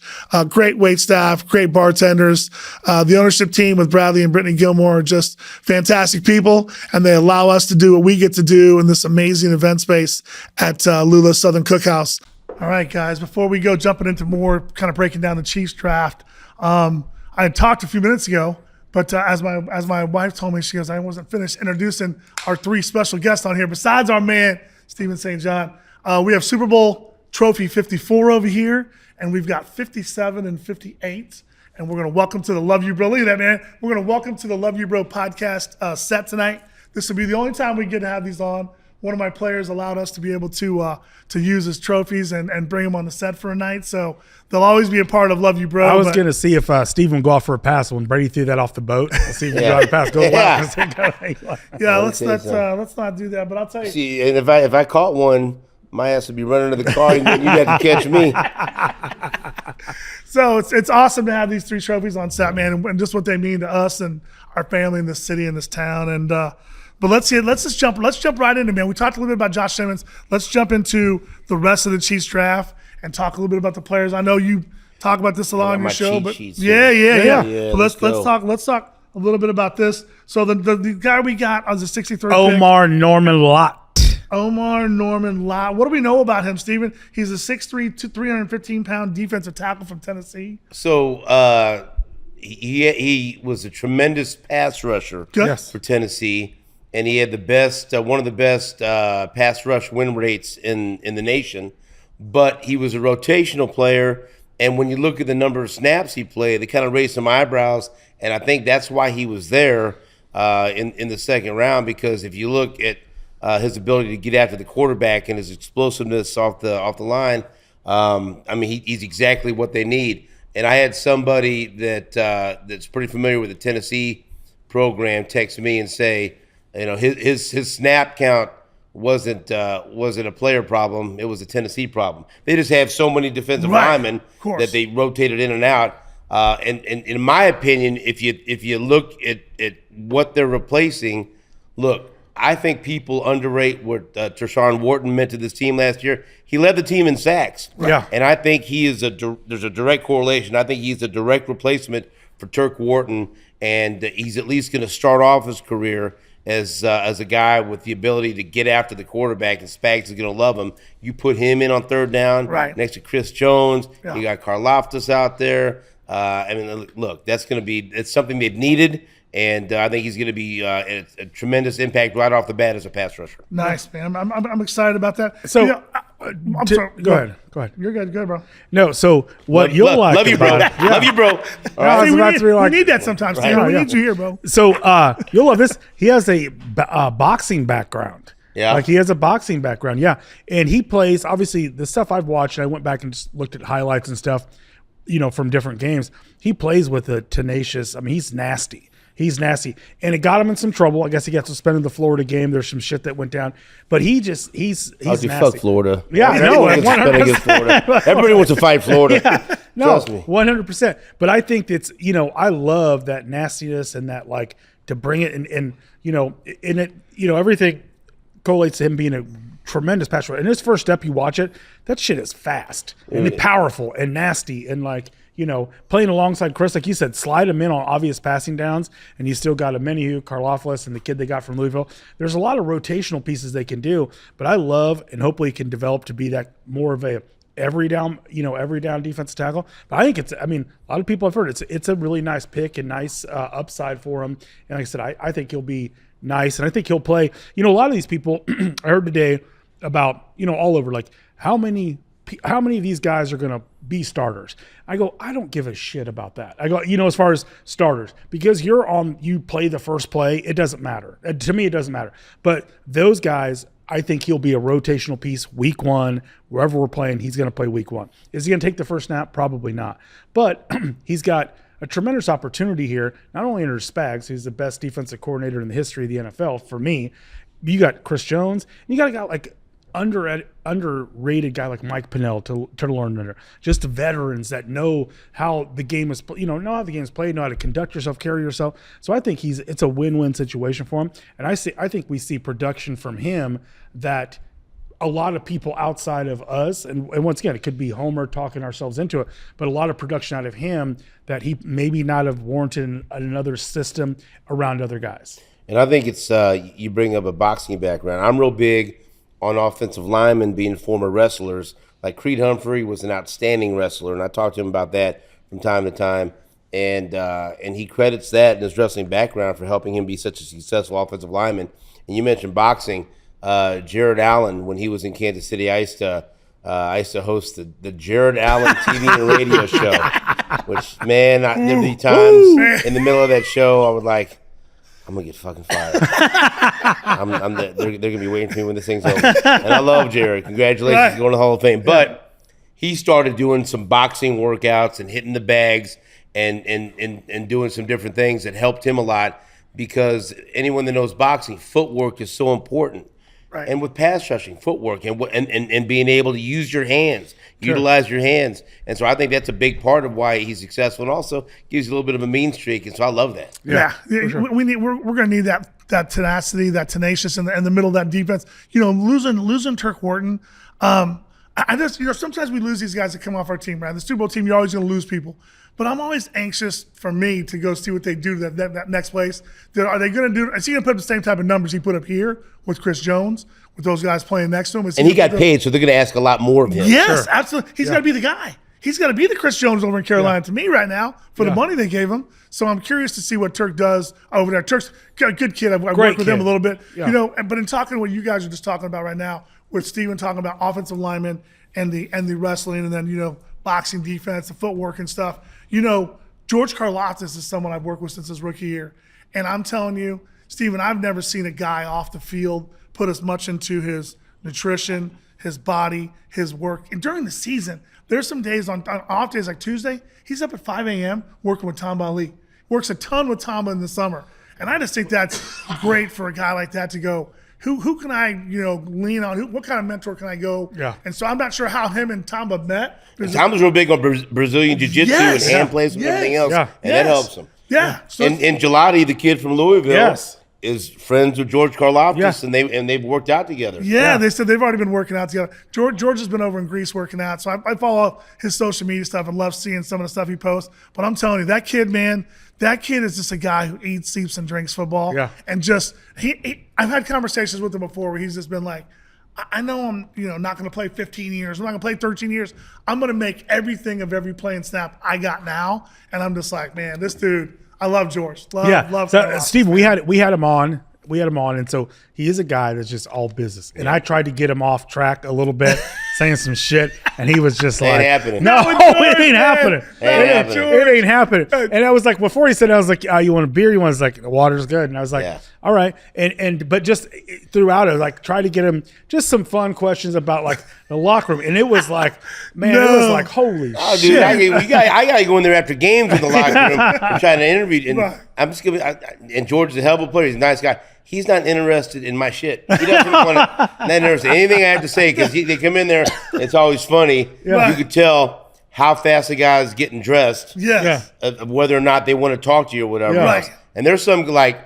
Great wait staff, great bartenders. The ownership team with Bradley and Brittany Gilmore are just fantastic people, and they allow us to do what we get to do in this amazing event space at Lula's Southern Cookhouse. All right, guys, before we go jumping into more kind of breaking down the Chiefs draft, I had talked a few minutes ago, but as my wife told me, she goes, I wasn't finished introducing our three special guests on here. Besides our man, Stephen St. John, we have Super Bowl trophy 54 over here, and we've got 57 and 58. And we're going to welcome to the Love You Bro. Look at that, man. We're going to welcome to the Love You Bro podcast set tonight. This will be the only time we get to have these on. One of my players allowed us to be able to use his trophies and bring them on the set for a night. So they'll always be a part of Love You Bro. I was going to see if Steven would go off for a pass when Brady threw that off the boat. We'll see if he got a pass. Go left. Yeah, let's not do that. But I'll tell you. See, and if I caught one, my ass would be running to the car and you'd have to catch me. So it's awesome to have these three trophies on set, man, and just what they mean to us and our family in this city and this town. And but let's jump right into it, man. We talked a little bit about Josh Simmons. Let's jump into the rest of the Chiefs draft and talk a little bit about the players. I know you talk about this a lot on your show, but yeah. But let's talk a little bit about this. So the guy we got on the 63rd pick, Omar Norman Lott. Omar Norman Lott. What do we know about him, Steven? He's a 6'3", 315-pound defensive tackle from Tennessee. So he was a tremendous pass rusher for Tennessee, and he had the best, one of the best pass rush win rates in the nation. But he was a rotational player, and when you look at the number of snaps he played, they kind of raised some eyebrows, and I think that's why he was there in the second round, because if you look at his ability to get after the quarterback and his explosiveness off the line, I mean, he's exactly what they need. And I had somebody that's pretty familiar with the Tennessee program text me and say, you know, his snap count wasn't a player problem; it was a Tennessee problem. They just have so many defensive linemen that they rotated in and out. And in my opinion, if you look at what they're replacing, look. I think people underrate what Tershawn Wharton meant to this team last year. He led the team in sacks. Yeah. And I think there's a direct correlation. I think he's a direct replacement for Turk Wharton, and he's at least going to start off his career as a guy with the ability to get after the quarterback, and Spags is going to love him. You put him in on third down next to Chris Jones. Yeah. You got Karlaftis out there. I mean, look, it's something they've needed. And I think he's going to be a tremendous impact right off the bat as a pass rusher. Nice, man. I'm excited about that. So, I'm sorry. Go ahead. You're good. Go ahead, bro. No, so what you'll like love you, bro. about it. Love you, bro. Right. We need that sometimes, Steve. We need you here, bro. So you'll love this. He has a boxing background. Yeah. Like he has a boxing background. Yeah. And he plays, obviously, the stuff I've watched, and I went back and just looked at highlights and stuff, you know, from different games. He plays with a tenacious, I mean, he's nasty. He's nasty. And it got him in some trouble. I guess he got suspended the Florida game. There's some shit that went down. But he's nasty. Fuck Florida. Yeah, I know. 100%. Everybody wants to fight Florida. Yeah, no, trust me. 100%. But I think it's, you know, I love that nastiness and that, like, to bring it and you know, in it, you know, everything correlates to him being a tremendous pass rusher. And his first step, you watch it, that shit is fast and powerful and nasty and, like, you know, playing alongside Chris, like you said, slide him in on obvious passing downs, and you still got Amenihu, Karlaftis, and the kid they got from Louisville. There's a lot of rotational pieces they can do, but I love and hopefully can develop to be that more of a every down defensive tackle. But I think a lot of people have heard it's a really nice pick and nice upside for him. And like I said, I think he'll be nice, and I think he'll play. You know, a lot of these people I heard today about, you know, all over, like, how many how many of these guys are going to be starters? I go, I don't give a shit about that. I go, as far as starters, because you play the first play, it doesn't matter. To me, it doesn't matter. But those guys, I think he'll be a rotational piece week 1, wherever we're playing, he's going to play week 1. Is he going to take the first snap? Probably not. But he's got a tremendous opportunity here, not only under Spags, who's the best defensive coordinator in the history of the NFL for me. You got Chris Jones, and you got a guy like underrated guy like Mike Pennell to learn under. Just veterans that know how the game is, know how the game is played, know how to conduct yourself, carry yourself. So I think it's a win-win situation for him. And I think we see production from him that a lot of people outside of us, and once again, it could be Homer talking ourselves into it, but a lot of production out of him that he maybe not have warranted in another system around other guys. And I think it's you bring up a boxing background. I'm real big on offensive linemen being former wrestlers. Like Creed Humphrey was an outstanding wrestler, and I talked to him about that from time to time. And he credits that in his wrestling background for helping him be such a successful offensive lineman. And you mentioned boxing. Jared Allen, when he was in Kansas City, I used to host the Jared Allen TV and radio show, which, man, there would be times in the middle of that show I would like, I'm going to get fucking fired. They're going to be waiting for me when this thing's over. And I love Jared. Congratulations, going to the Hall of Fame. But he started doing some boxing workouts and hitting the bags and doing some different things that helped him a lot, because anyone that knows boxing, footwork is so important. Right. And with pass rushing, footwork and being able to use your hands, utilize your hands. And so I think that's a big part of why he's successful, and also gives you a little bit of a mean streak. And so I love that. Yeah. Sure. We're going to need that tenacity, that tenacious in the middle of that defense. Losing Turk Wharton, I just, sometimes we lose these guys that come off our team, right? The Super Bowl team, you're always going to lose people. But I'm always anxious for me to go see what they do to that next place. Are they going to do? Is he going to put up the same type of numbers he put up here with Chris Jones, with those guys playing next to him? And he got paid, so they're going to ask a lot more of him. Yes, absolutely. He's got to be the guy. He's got to be the Chris Jones over in Carolina to me right now for the money they gave him. So I'm curious to see what Turk does over there. Turk's a good kid. I've worked with him a little bit. Yeah. But in talking what you guys are just talking about right now, with Steven talking about offensive linemen and the wrestling, and then boxing defense, the footwork and stuff. George Karlaftis is someone I've worked with since his rookie year. And I'm telling you, Steven, I've never seen a guy off the field put as much into his nutrition, his body, his work. And during the season, there's some days on off days like Tuesday, he's up at 5 a.m. working with Tamba Ali. Works a ton with Tamba in the summer. And I just think that's great for a guy like that to go, who can I, lean on? What kind of mentor can I go? Yeah. And so I'm not sure how him and Tamba met. Tamba's real big on Brazilian Jiu-Jitsu and hand plays and everything else, and that helps him. Yeah. So and Gelati, the kid from Louisville, is friends with George Karlaftis, and they've worked out together. Yeah, they said they've already been working out together. George has been over in Greece working out, so I follow his social media stuff and love seeing some of the stuff he posts. But I'm telling you, that kid, man, that kid is just a guy who eats, sleeps, and drinks football. Yeah. And just I've had conversations with him before where he's just been like, I know I'm not going to play 15 years. I'm not going to play 13 years. I'm going to make everything of every play and snap I got now. And I'm just like, man, this dude, I love George. Love so, Steve, we had him on. And so he is a guy that's just all business. And I tried to get him off track a little bit, saying some shit, and he was just like, happening. No, it ain't happening. It ain't happening. And I was like, before he said it, I was like, you want a beer? He was like, the water's good. And I was like, all right. But just throughout it, like, try to get him just some fun questions about like the locker room. And it was like, man, it was like, holy shit. Dude, I got to go in there after games in the locker room and try to interview. And I'm just giving. And George is a hell of a player. He's a nice guy. He's not interested in my shit. He doesn't want to. Not interested in anything I have to say, because they come in there. It's always funny. Yeah. You could tell how fast the guy's getting dressed. Of whether or not they want to talk to you or whatever. Yeah. Right. And there's some like,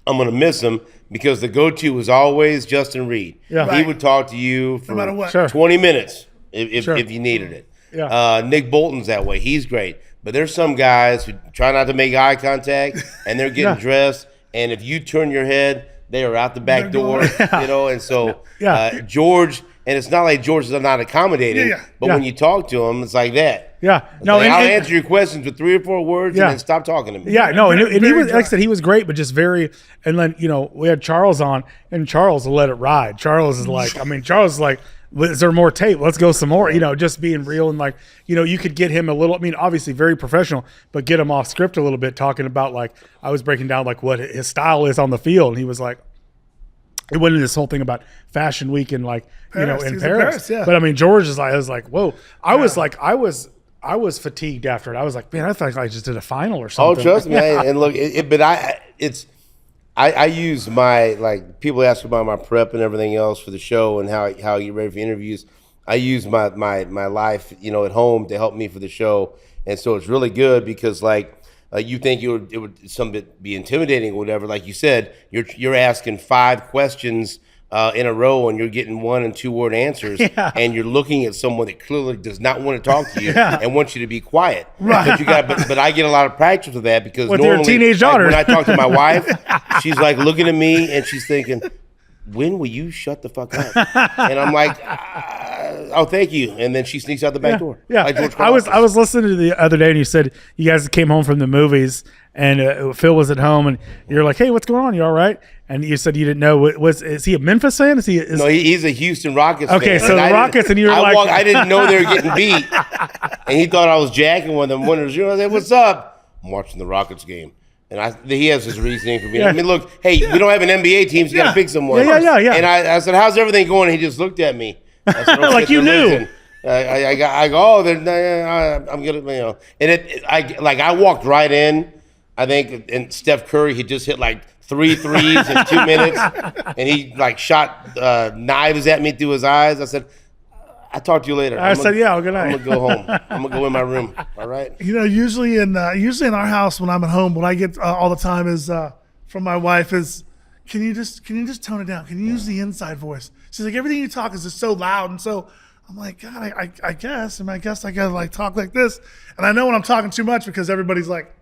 I'm gonna miss him, because the go-to was always Justin Reed. Yeah. He would talk to you for no matter what. 20 minutes if you needed it. Yeah. Nick Bolton's that way. He's great. But there's some guys who try not to make eye contact, and they're getting dressed. And if you turn your head, they are out the back door, And so George, and it's not like George is not accommodating, but when you talk to him, it's like that. Yeah. No, like, I'll answer your questions with 3 or 4 words, and then stop talking to me. Yeah. No, and he was, like I said, he was great, but just very. And then we had Charles on, and Charles will let it ride. Charles is like, Charles is like, is there more tape? Let's go some more. Just being real and like, you could get him a little. I mean, obviously very professional, but get him off script a little bit, talking about like I was breaking down like what his style is on the field, and he was like, it went into this whole thing about Fashion Week and like Paris, in he's Paris. yeah. But I mean, George is like, I was like, whoa. I was fatigued after it. I was like, man, I thought I just did a final or Oh, something. trust me. And look, I use my, like, people ask about my prep and everything else for the show and how I get ready for interviews. I use my life, at home to help me for the show. And so it's really good because, like, you think it would some bit be intimidating or whatever. Like you said, you're asking 5 questions in a row and you're getting 1 and 2 word answers, and you're looking at someone that clearly does not want to talk to you and wants you to be quiet. Right. But I get a lot of practice with that because With normally, your teenage daughter. when I talk to my wife, she's like looking at me and she's thinking, when will you shut the fuck up? And I'm like, oh, thank you. And then she sneaks out the back door. Yeah, Like George I was Carlin. listening to the other day, and you said you guys came home from the movies, and Phil was at home, and you're like, "Hey, what's going on? You all right?" And you said you didn't know. Is he a Memphis fan? No, he's a Houston Rockets fan. Okay, so the Rockets, and you were I didn't know they were getting beat, and he thought I was jacking with them. I said, "What's up?" I'm watching the Rockets game. And he has his reasoning for me. Yeah. I mean, look, hey, we don't have an NBA team, so you got to pick someone. Yeah. And I said, how's everything going? And he just looked at me. I said, okay, Like you so knew. listen. I go, oh, I'm gonna, and I walked right in. I think, and Steph Curry, he just hit like 3 threes in 2 minutes, and he like shot knives at me through his eyes. I said, I'll talk to you later. I said, yeah, good night. I'm gonna go home. I'm gonna go in my room. All right. Usually in our house when I'm at home, what I get all the time is from my wife is, can you just tone it down? Can you use the inside voice? She's like, everything you talk is just so loud, and so I'm like, God, I guess I gotta like talk like this, and I know when I'm talking too much because everybody's like,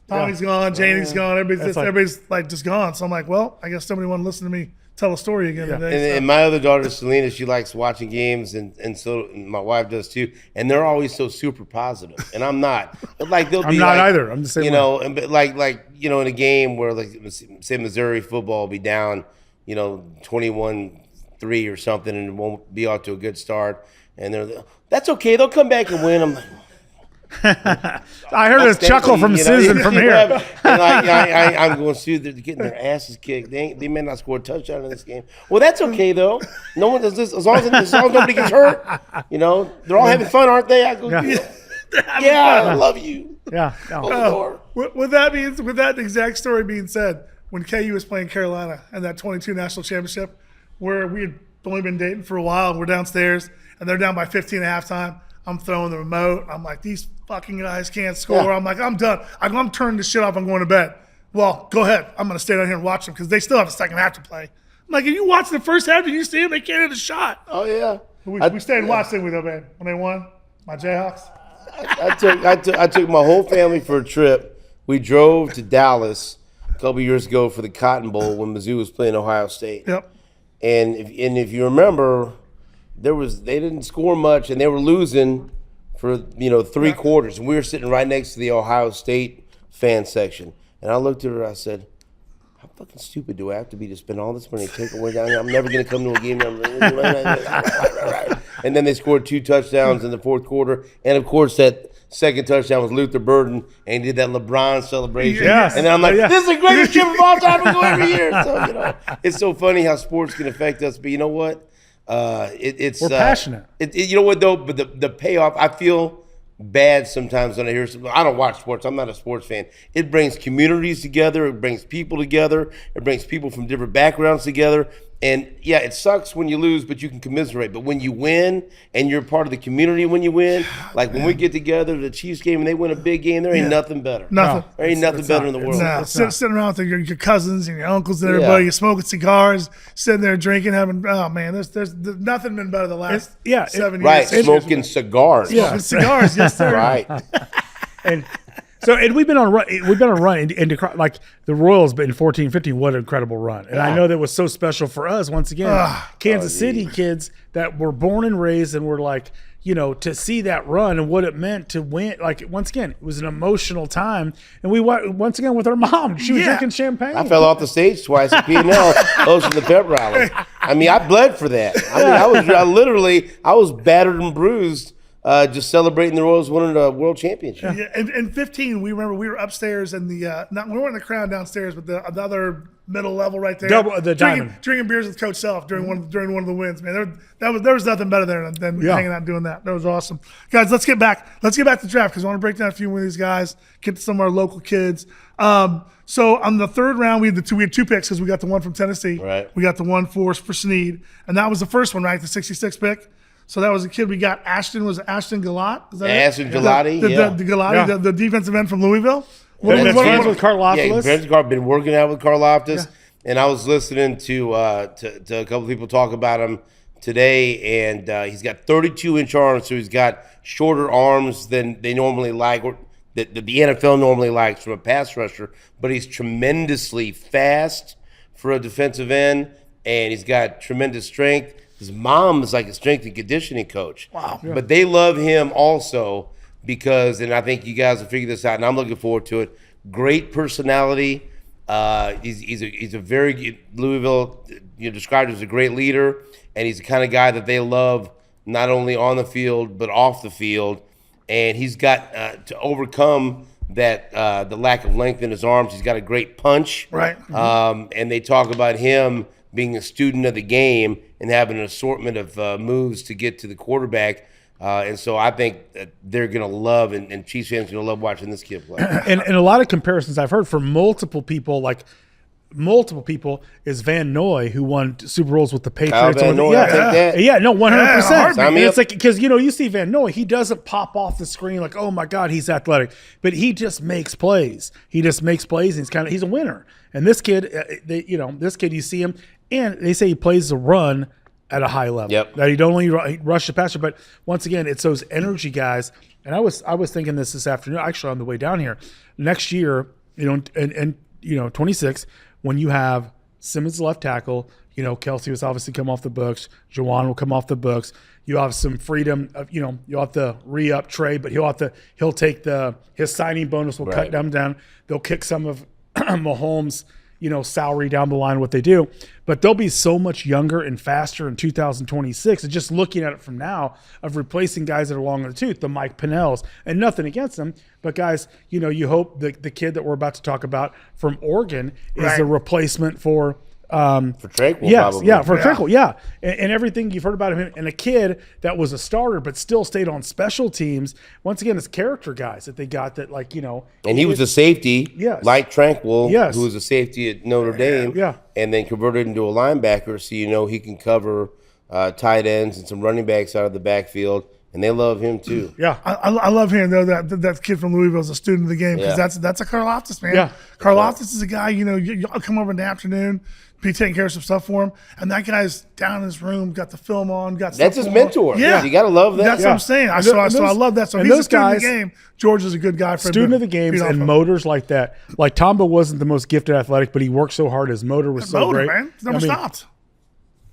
Tommy's gone, Janie's gone, everybody's like just gone. So I'm like, well, I guess somebody want to listen to me tell a story again today. And my other daughter, Selena, she likes watching games, and so my wife does too. And they're always so super positive, and I'm not. But like they'll be I'm not like, either. I'm the same way. And but like in a game where like say Missouri football will be down, 21-3 or something, and it won't be off to a good start, and that's okay. They'll come back and win. I'm like. I heard a chuckle from Susan from here. And I'm going to see they're getting their asses kicked. They may not score a touchdown in this game. Well, that's okay though. No one does this as long as nobody gets hurt. They're all having fun, aren't they? I go, yeah, I love you. Yeah. With that exact story being said, when KU was playing Carolina and that 22 national championship, where we had only been dating for a while, and we're downstairs and they're down by 15 at halftime. I'm throwing the remote. I'm like, these fucking guys can't score. Yeah. I'm like, I'm done. I'm turning this shit off. I'm going to bed. Well, go ahead. I'm going to stay down here and watch them because they still have a second half to play. I'm like, are you watching the first half and you see them? They can't hit a shot. Oh yeah. We stayed and watched it with them, man. When they won, my Jayhawks. I took my whole family for a trip. We drove to Dallas a couple years ago for the Cotton Bowl when Mizzou was playing Ohio State. Yep. And if you remember, they didn't score much and they were losing for 3 quarters. And we were sitting right next to the Ohio State fan section. And I looked at her. I said, "How fucking stupid do I have to be to spend all this money to take away down here? I'm never going to come to a game." And then they scored 2 touchdowns in the 4th quarter. And of course, that second touchdown was Luther Burden, and he did that LeBron celebration. Yes. And then I'm like, Yeah. this is the greatest trip of all time. We go every year. So it's so funny how sports can affect us. But you know what? We're passionate. You know what though? But the payoff, I feel bad sometimes when I hear something. I don't watch sports. I'm not a sports fan. It brings communities together. It brings people together. It brings people from different backgrounds together. And yeah, it sucks when you lose, but you can commiserate. But when you win and you're part of the community when you win, like when we get together to the Chiefs game and they win a big game, there ain't nothing better. Nothing. There ain't nothing better in the world. Nah, sitting around with your cousins and your uncles and everybody, you're smoking cigars, sitting there drinking, having, oh man, there's nothing been better the last 7 years. Right, smoking cigars. Yeah, cigars, yes sir. Right. And we've been on a run. And like the Royals, but in 14-15, what an incredible run! And I know that was so special for us. Once again, Kansas City kids that were born and raised, and were like, to see that run and what it meant to win. Like once again, it was an emotional time, and we went once again with our mom. She was drinking champagne. I fell off the stage twice at P&L hosting the pep rally. I mean, I bled for that. I was battered and bruised, just celebrating the Royals winning the World Championship. Yeah, in 15, we were upstairs in the we weren't in the crown downstairs, but the other middle level right there. Drinking beers with Coach Self during one of the wins. Man, there was nothing better there than hanging out and doing that. That was awesome, guys. Let's get back to the draft because I want to break down a few of these guys, get to some of our local kids. So on the third round, we had two picks because we got the one from Tennessee. Right. We got the one for Snead, and that was the first one, right? The 66 pick. So that was a kid we got. Ashton Galat? Is that Ashton Galati, the Galati, the defensive end from Louisville. Friends with Karlaftis. Yeah, friends with been working out with Karlaftis, and I was listening to a couple of people talk about him today, and he's got 32-inch arms, so he's got shorter arms than they normally like, or that the NFL normally likes from a pass rusher. But he's tremendously fast for a defensive end, and he's got tremendous strength. His mom is like a strength and conditioning coach. Wow. Yeah. But they love him also because, and I think you guys will figure this out, and I'm looking forward to it, great personality. He's a very, Louisville, described as a great leader, and he's the kind of guy that they love not only on the field but off the field. And he's got to overcome that the lack of length in his arms. He's got a great punch. Right. And they talk about him being a student of the game and having an assortment of moves to get to the quarterback. And so I think that they're going to love, and Chiefs fans are going to love watching this kid play. And a lot of comparisons I've heard from multiple people is Van Noy, who won Super Bowls with the Patriots. Van Noy, I'll take that. Yeah, no, 100%. Sign me It's up. like, because, you see Van Noy, he doesn't pop off the screen like, oh my God, he's athletic. But he just makes plays. And he's a winner. And this kid, you see him, and they say he plays the run at a high level. Yep. That he don't only rush the passer, but once again, it's those energy guys. And I was thinking this afternoon, actually on the way down here. Next year, and 26, when you have Simmons left tackle, Kelsey was obviously come off the books. Jawan will come off the books. You have some freedom of, you'll have to re-up Trey, but he'll take his signing bonus will cut them down. They'll kick some of Mahomes' salary down the line, what they do, but they'll be so much younger and faster in 2026. And just looking at it from now of replacing guys that are long in the tooth, the Mike Pinnells, and nothing against them, but guys, you hope the kid that we're about to talk about from Oregon is a replacement for Tranquil, yes, probably. For Tranquil, and everything you've heard about him, and a kid that was a starter but still stayed on special teams. Once again, it's character guys that they got that, And he was a safety, like Tranquil, who was a safety at Notre Dame, and then converted into a linebacker, so he can cover tight ends and some running backs out of the backfield. And they love him too. Yeah, I love hearing though that kid from Louisville is a student of the game because that's a Karlaftis, man. Yeah, Karlaftis is a guy you'll come over in the afternoon, be taking care of some stuff for him, and that guy's down in his room, got the film on, that's his mentor. Yeah, you got to love that. That's what I'm saying. So I love that. So if he's a student of the game, George is a good guy for student of the games and motors like that. Like Tomba wasn't the most gifted athletic, but he worked so hard. His motor was so great. Man, it's never stopped.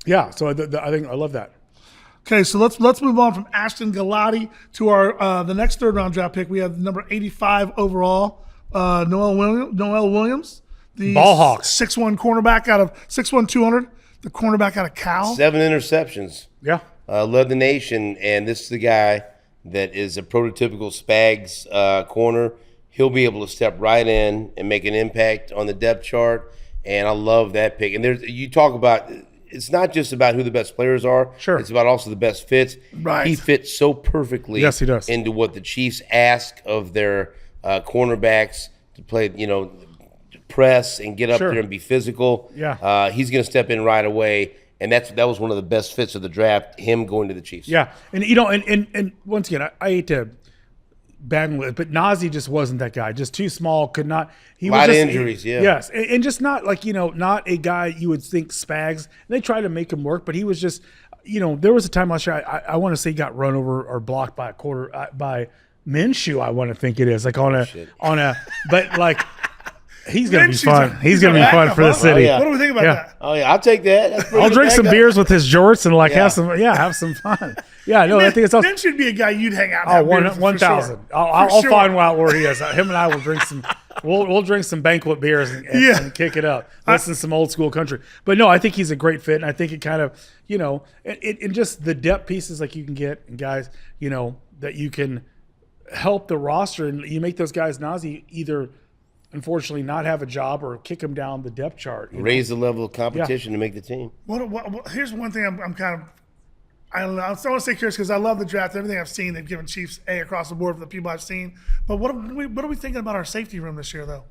Yeah, so I think I love that. Okay, so let's move on from Ashton Galati to our the next third round draft pick. We have number 85 overall, Noel Williams, the Ball Hawks, 6'1" cornerback out of 6'1", 200, the cornerback out of Cal. 7 interceptions. Yeah, led the nation, and this is the guy that is a prototypical Spags corner. He'll be able to step right in and make an impact on the depth chart, and I love that pick. And you talk about. It's not just about who the best players are. Sure. It's about also the best fits. Right. He fits so perfectly yes, he does. into what the Chiefs ask of their cornerbacks to play, press and get up there and be physical. Yeah. He's going to step in right away. And that was one of the best fits of the draft, him going to the Chiefs. Yeah. And, and once again, I hate to bang with, but Nazi just wasn't that guy. Just too small, could not. He a was lot just, of injuries, Yes, and just not not a guy you would think Spags. And they tried to make him work, but he was just, there was a time last year I want to say he got run over or blocked by a quarter by Minshew. I want to think it is but like. He's going to be fun. He's going to be fun for the city. Oh, yeah. What do we think about that? Oh, yeah, I'll take that. I'll drink some beers with his jorts and have some fun. Yeah, no, I think it's awesome. Ben should be a guy you'd hang out. Oh, 1,000. I'll find out where he is. Him and I will drink some We'll drink some banquet beers and kick it up. Listen to some old school country. But no, I think he's a great fit, and I think it kind of, and just the depth pieces like you can get, and guys, that you can help the roster, and you make those guys now either unfortunately not have a job or kick them down the depth chart. Raise the level of competition to make the team. Here's one thing I'm kind of, I don't know. I want to say curious because I love the draft. Everything I've seen, they've given Chiefs A across the board for the people I've seen. But what are we thinking about our safety room this year, though?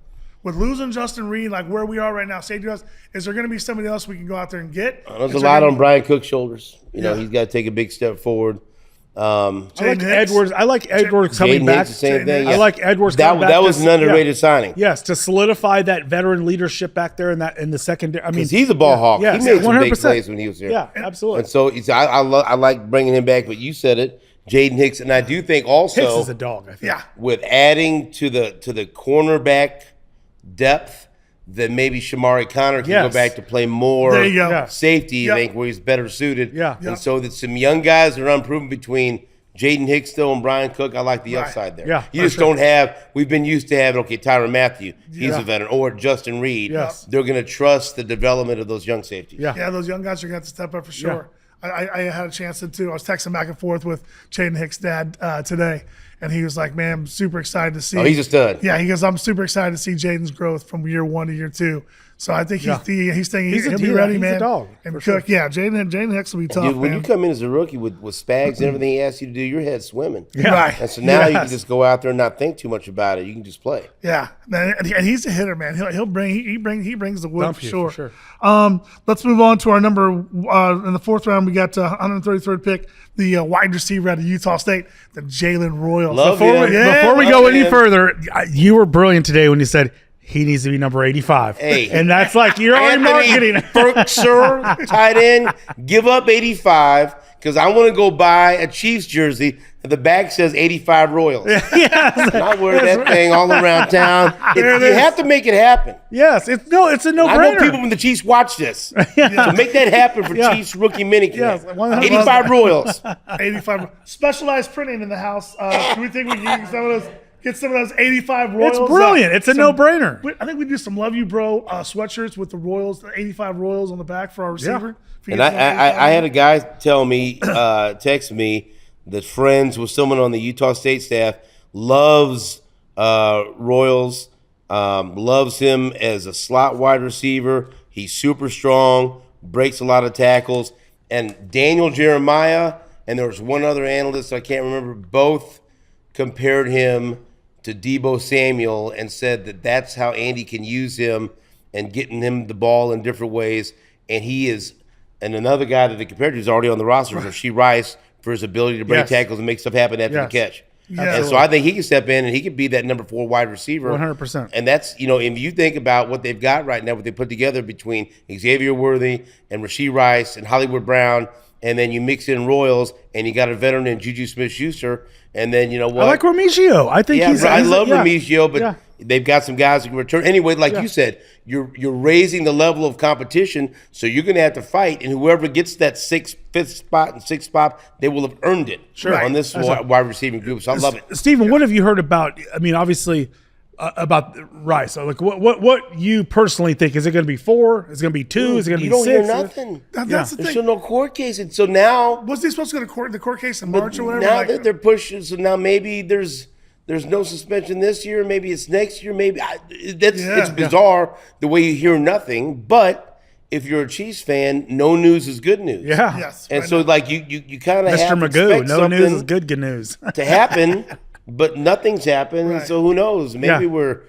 With losing Justin Reed, like where we are right now, safety wise, is there going to be somebody else we can go out there and get? There's a lot on Brian Cook's shoulders. He's got to take a big step forward. I like Edwards. I like Edwards coming back. The same thing. I like Edwards coming back. That was an underrated signing. Yes, to solidify that veteran leadership back there in the secondary. I mean, he's a ball hawk. Yes, he made some 100%. big plays when he was here. Yeah, absolutely. And so I like bringing him back. But you said it, Jaden Hicks, and I do think also Hicks is a dog. I think. Yeah, with adding to the cornerback depth. That maybe Shamari Connor can go back to play more there you go. safety, I think, where he's better suited. Yeah. And so that some young guys are unproven between Jaden Hicks still and Brian Cook. I like the upside there. Yeah, you just don't have – we've been used to having, Tyrann Mathieu, he's a veteran, or Justin Reed. Yes. They're going to trust the development of those young safeties. Yeah, those young guys are going to have to step up for sure. I had a chance to too. I was texting back and forth with Jaden Hicks' dad today, and he was like, "Man, I'm super excited to see." Oh, he's a stud. Yeah, he goes, "I'm super excited to see Jaden's growth from year 1 to year 2." So I think he's thinking he'll be ready, man. He's a dog. And Cook, sure. Jaden Hicks will be tough. Dude, when man. you come in as a rookie with Spags and everything he asks you to do, your head's swimming. Yeah. Right. And so now you can just go out there and not think too much about it. You can just play. Yeah, and he's a hitter, man. He brings the wood for sure. Let's move on to our number in the fourth round. We got 133rd pick, the wide receiver out of Utah State, the Jalen Royals. Before we go any further, you were brilliant today when you said he needs to be number 85. Hey. And that's like, you're already marketing. Berkshire, tight end, give up 85 because I want to go buy a Chiefs jersey that the back says 85 Royals. Yes. And I wear that thing all around town. You have to make it happen. Yes. It's a no-brainer. I know people from the Chiefs watch this. So make that happen for Chiefs rookie minicamp. Yes, 85 Royals. 85. Specialized printing in the house. Do we think we can get some of those 85 Royals? It's brilliant. It's a no-brainer. I think we do some Love You Bro sweatshirts with the Royals, the 85 Royals on the back for our receiver. And I had a guy tell me, text me, that friends with someone on the Utah State staff loves Royals, loves him as a slot wide receiver. He's super strong, breaks a lot of tackles. And Daniel Jeremiah, and there was one other analyst, I can't remember, both compared him to Deebo Samuel and said that that's how Andy can use him and getting him the ball in different ways. And he is, and another guy that they compared to is already on the roster, Rashee Rice, for his ability to break tackles and make stuff happen after the catch. And so I think he can step in and he could be that number 4 wide receiver. 100%. And that's, if you think about what they've got right now, what they put together between Xavier Worthy and Rashee Rice and Hollywood Brown, and then you mix in Royals and you got a veteran in Juju Smith-Schuster, and then you know what? I like Remigio. I think I love Remigio, but they've got some guys who can return. Anyway, like you said, you're raising the level of competition, so you're going to have to fight, and whoever gets that fifth spot and sixth spot, they will have earned it on this wide receiving group. So I love it. Stephen, what have you heard about? I mean, obviously. About Rice, so like what you personally think? Is it going to be 4? Is it going to be 2? Is it going to be 6? You don't hear nothing. That's the thing. There's still no court case, and so now was they supposed to go to the court case in March or whatever? Now that they're pushing, so now maybe there's no suspension this year. Maybe it's next year. Maybe it's bizarre the way you hear nothing. But if you're a Chiefs fan, no news is good news. Yeah. Yes. And so like you kind of Mr. have Magoo, no news is good news to happen. But nothing's happened, and so who knows? Maybe we're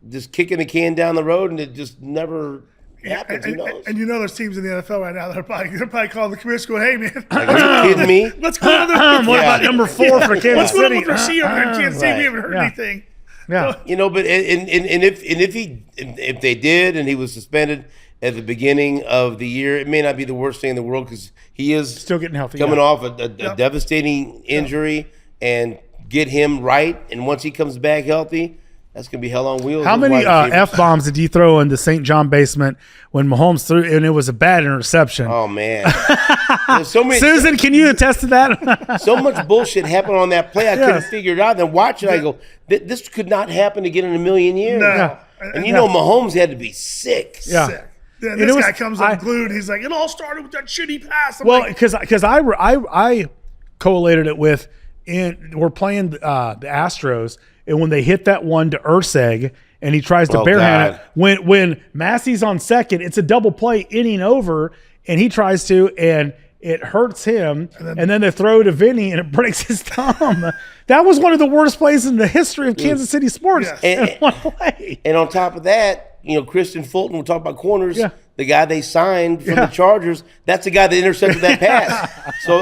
just kicking the can down the road, and it just never happens. Who knows? And there's teams in the NFL right now that are probably calling the commissioner going, "Hey, man, like, are you kidding me? Let's go to what about number 4 for Kansas City? What's going on with Kansas City? We haven't heard anything." Yeah, but if they did, and he was suspended at the beginning of the year, it may not be the worst thing in the world because he is still getting healthy, coming off a devastating injury, and get him right, and once he comes back healthy, That's gonna be hell on wheels. How those many wide receivers. F-bombs did you throw in the St. John basement when Mahomes threw, and it was a bad interception? Oh man, there's so many. Susan, can you attest to that? So much bullshit happened on that play. I couldn't figure it out. Then watch it, I go, this could not happen again in a million years. No. Yeah. And you know, Mahomes had to be sick. Yeah. Sick. Yeah, And this it was- guy comes unglued. He's like, it all started with that shitty pass. I'm Well, like, because I collated it with, we're playing the Astros, and when they hit that one to Urseg and he tries to Oh, barehand God. it, when Massey's on second, it's a double play inning over, and he tries to, and it hurts him, and then they throw to Vinny and it breaks his thumb. That was one of the worst plays in the history of Kansas City sports. Yes. In one play. And on top of that, you know, Kristen Fulton, we'll talk about corners, Yeah. the guy they signed from the Chargers, that's the guy that intercepted that pass. So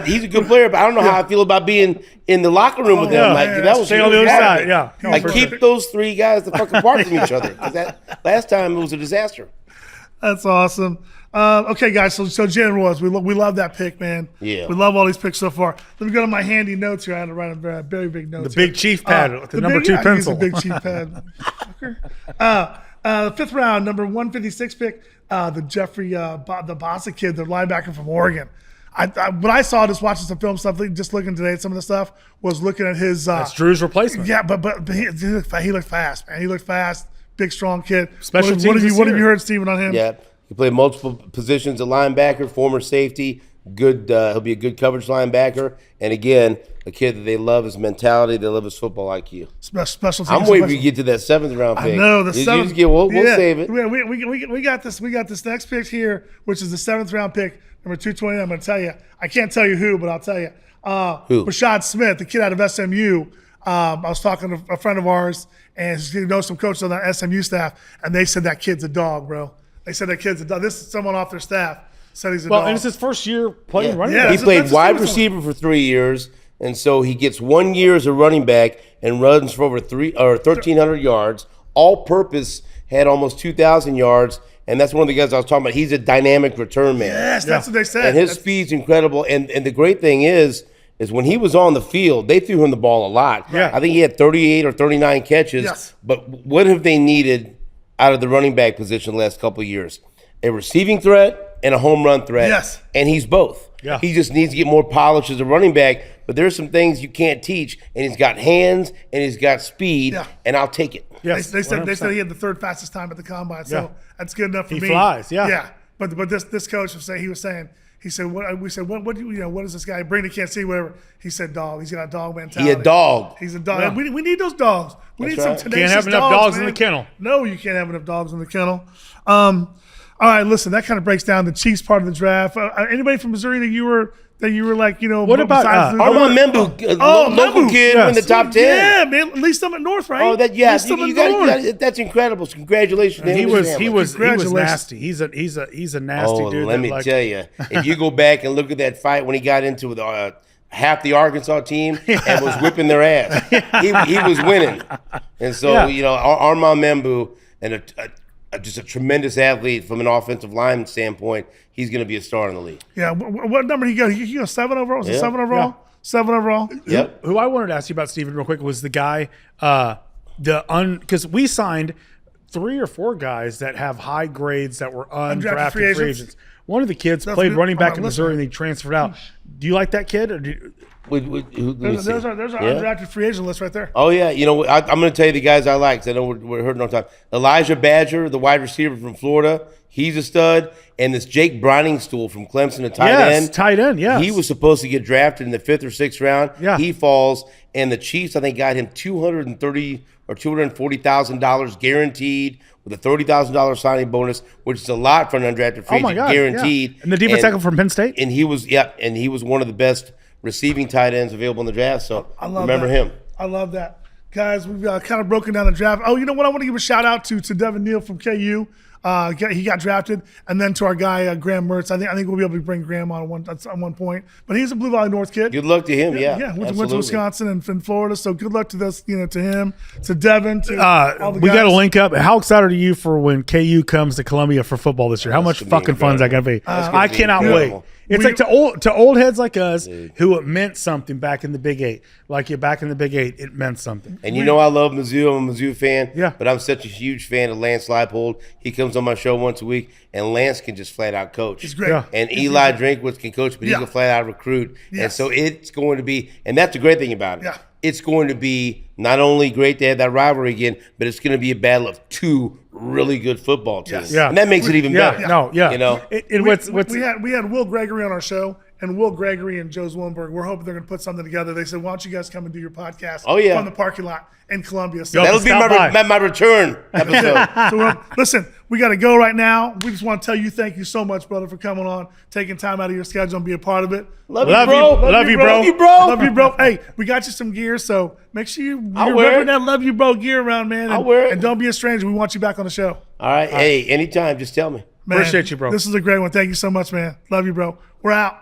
he's a good player, but I don't know how I feel about being in the locker room with them. yeah. Like, Yeah, that was stay on the really other bad. side, yeah. No, Like, for keep sure. those three guys the fuck apart from each other. Because that last time it was a disaster. that's awesome. Okay, guys. So Jalen Rose, we love that pick, man. Yeah. We love all these picks so far. Let me go to my handy notes here. I had to write a very big notes. The big chief pad with the number 2 I use pencil. The big chief pad. Fifth round, number 156 pick, the Jeffrey the Bossa kid, the linebacker from Oregon. When I saw this, watching some film stuff, just looking today at some of the stuff, was looking at his. That's Drew's replacement. Yeah, but he looked fast, man. He looked fast, big, strong kid. Special what teams have this you year. heard, Steven, on him? Yeah. He played multiple positions at linebacker, former safety. Good. He'll be a good coverage linebacker. And again, a kid that they love his mentality. They love his football IQ. Special teams. I'm waiting for you to get to that 7th round pick. I know the You seventh. just get, we'll save it. We got this. We got this next pick here, which is the 7th round pick, number 220. I'm going to tell you. I can't tell you who, but I'll tell you. Who? Rashad Smith, the kid out of SMU. I was talking to a friend of ours, and he knows some coaches on the SMU staff, and they said that kid's a dog, bro. They said that kid's a dog. This is someone off their staff said he's a Well, dog. and it's his first year playing running Yeah. back. He That's played the wide first one. receiver for 3 years, and so he gets 1 year as a running back and runs for over 1,300 yards. All purpose had almost 2,000 yards, and that's one of the guys I was talking about. He's a dynamic return man. Yes, that's what they said. And his speed's incredible. And the great thing is when he was on the field, they threw him the ball a lot. Yeah. I think he had 38 or 39 catches. Yes. But what have they needed out of the running back position the last couple of years? A receiving threat and a home run threat. Yes. And he's both. Yeah. He just needs to get more polish as a running back. But there's some things you can't teach. And he's got hands and he's got speed. Yeah. And I'll take it. Yes, They said 100%. he had the 3rd fastest time at the combine, so Yeah. that's good enough for He me. flies, yeah. Yeah, but this coach was saying he said what do you know what is this guy? Brady can't see whatever. He said dog. He's got a dog mentality. He a dog. He's a dog. Yeah. We need those dogs. We That's need some right. tenacious Can't have enough dogs in the kennel. No, you can't have enough dogs in the kennel. All right, listen, that kind of breaks down the Chiefs part of the draft. Anybody from Missouri that you were like, you know, What about, besides Lula? Armand Membu, local Membu, kid in the top 10. Yeah, man. At least I'm at North, right? Oh, that At yeah, least I'm at you North. got, that's incredible. Congratulations. to him He and his was family. Congratulations. nasty. He's a nasty Oh, dude. let that, me like, tell you, if you go back and look at that fight when he got into half the Arkansas team and was whipping their ass, he was winning. And so, Yeah. you know, Armand Membu, and just a tremendous athlete from an offensive line standpoint, he's going to be a star in the league. Yeah, what number he got? He got 7 overall. Was it Yeah. 7 overall? Yeah. 7 overall. Yep. Who I wanted to ask you about, Steven, real quick, was the guy, because we signed 3 or 4 guys that have high grades that were undrafted free free agents. agents. One of the kids That's played good. running On back my in list, Missouri man. and he transferred out. Do you like that kid? Or do you, There's our undrafted free agent list right there. Oh, yeah. You know, I'm going to tell you the guys I like, because I know we're hurting on time. Elijah Badger, the wide receiver from Florida, he's a stud. And this Jake Briningstool from Clemson, a tight end. tight end, yes. He was supposed to get drafted in the 5th or 6th round. Yeah. He falls, and the Chiefs, I think, got him $230,000 or $240,000 guaranteed with a $30,000 signing bonus, which is a lot for an undrafted free Oh, my agent, God. guaranteed. Yeah. And the defense tackle from Penn State? And he was, and he was one of the best receiving tight ends available in the draft. So I love remember that. him. I love that. Guys, we've kind of broken down the draft. Oh, you know what? I want to give a shout out to Devin Neal from KU. He got drafted, and then to our guy Graham Mertz. I think we'll be able to bring Graham on one point. But he's a Blue Valley North kid. Good luck to him. Yeah, went to absolutely. Wisconsin and Florida. So good luck to this, to him, to Devin, to all the we guys. got to link up. How excited are you for when KU comes to Columbia for football this year? How much gonna be fucking fun is that going to be? That's gonna I be cannot incredible. wait. It's like to old heads like us who it meant something back in the Big 8. Like back in the Big 8, it meant something. And you know I love Mizzou. I'm a Mizzou fan. Yeah. But I'm such a huge fan of Lance Leipold. He comes on my show once a week, and Lance can just flat out coach. He's great. Yeah. And Eli Drinkwitz can coach, but he Yeah. can flat out recruit. And Yes. so it's going to be, and that's the great thing about it. Yeah. It's going to be not only great to have that rivalry again, but it's going to be a battle of two really good football teams. Yes. Yeah. And that makes it even Yeah, better. no, yeah. You know? And what's we had Will Gregory on our show, and Will Gregory and Joe Zwillenberg, we're hoping they're going to put something together. They said, why don't you guys come and do your podcast from the parking lot in Columbia? So, That'll be my return episode. Listen, we got to go right now. We just want to tell you thank you so much, brother, for coming on, taking time out of your schedule and be a part of it. Love you, bro. Love you, bro. Love you, bro. Love you, bro. Hey, we got you some gear, so make sure you wear remember it. that love you, bro gear around, man. I'll wear it. And don't be a stranger. We want you back on the show. All right. Hey, anytime, just tell me. Man, Appreciate you, bro. This is a great one. Thank you so much, man. Love you, bro. We're out.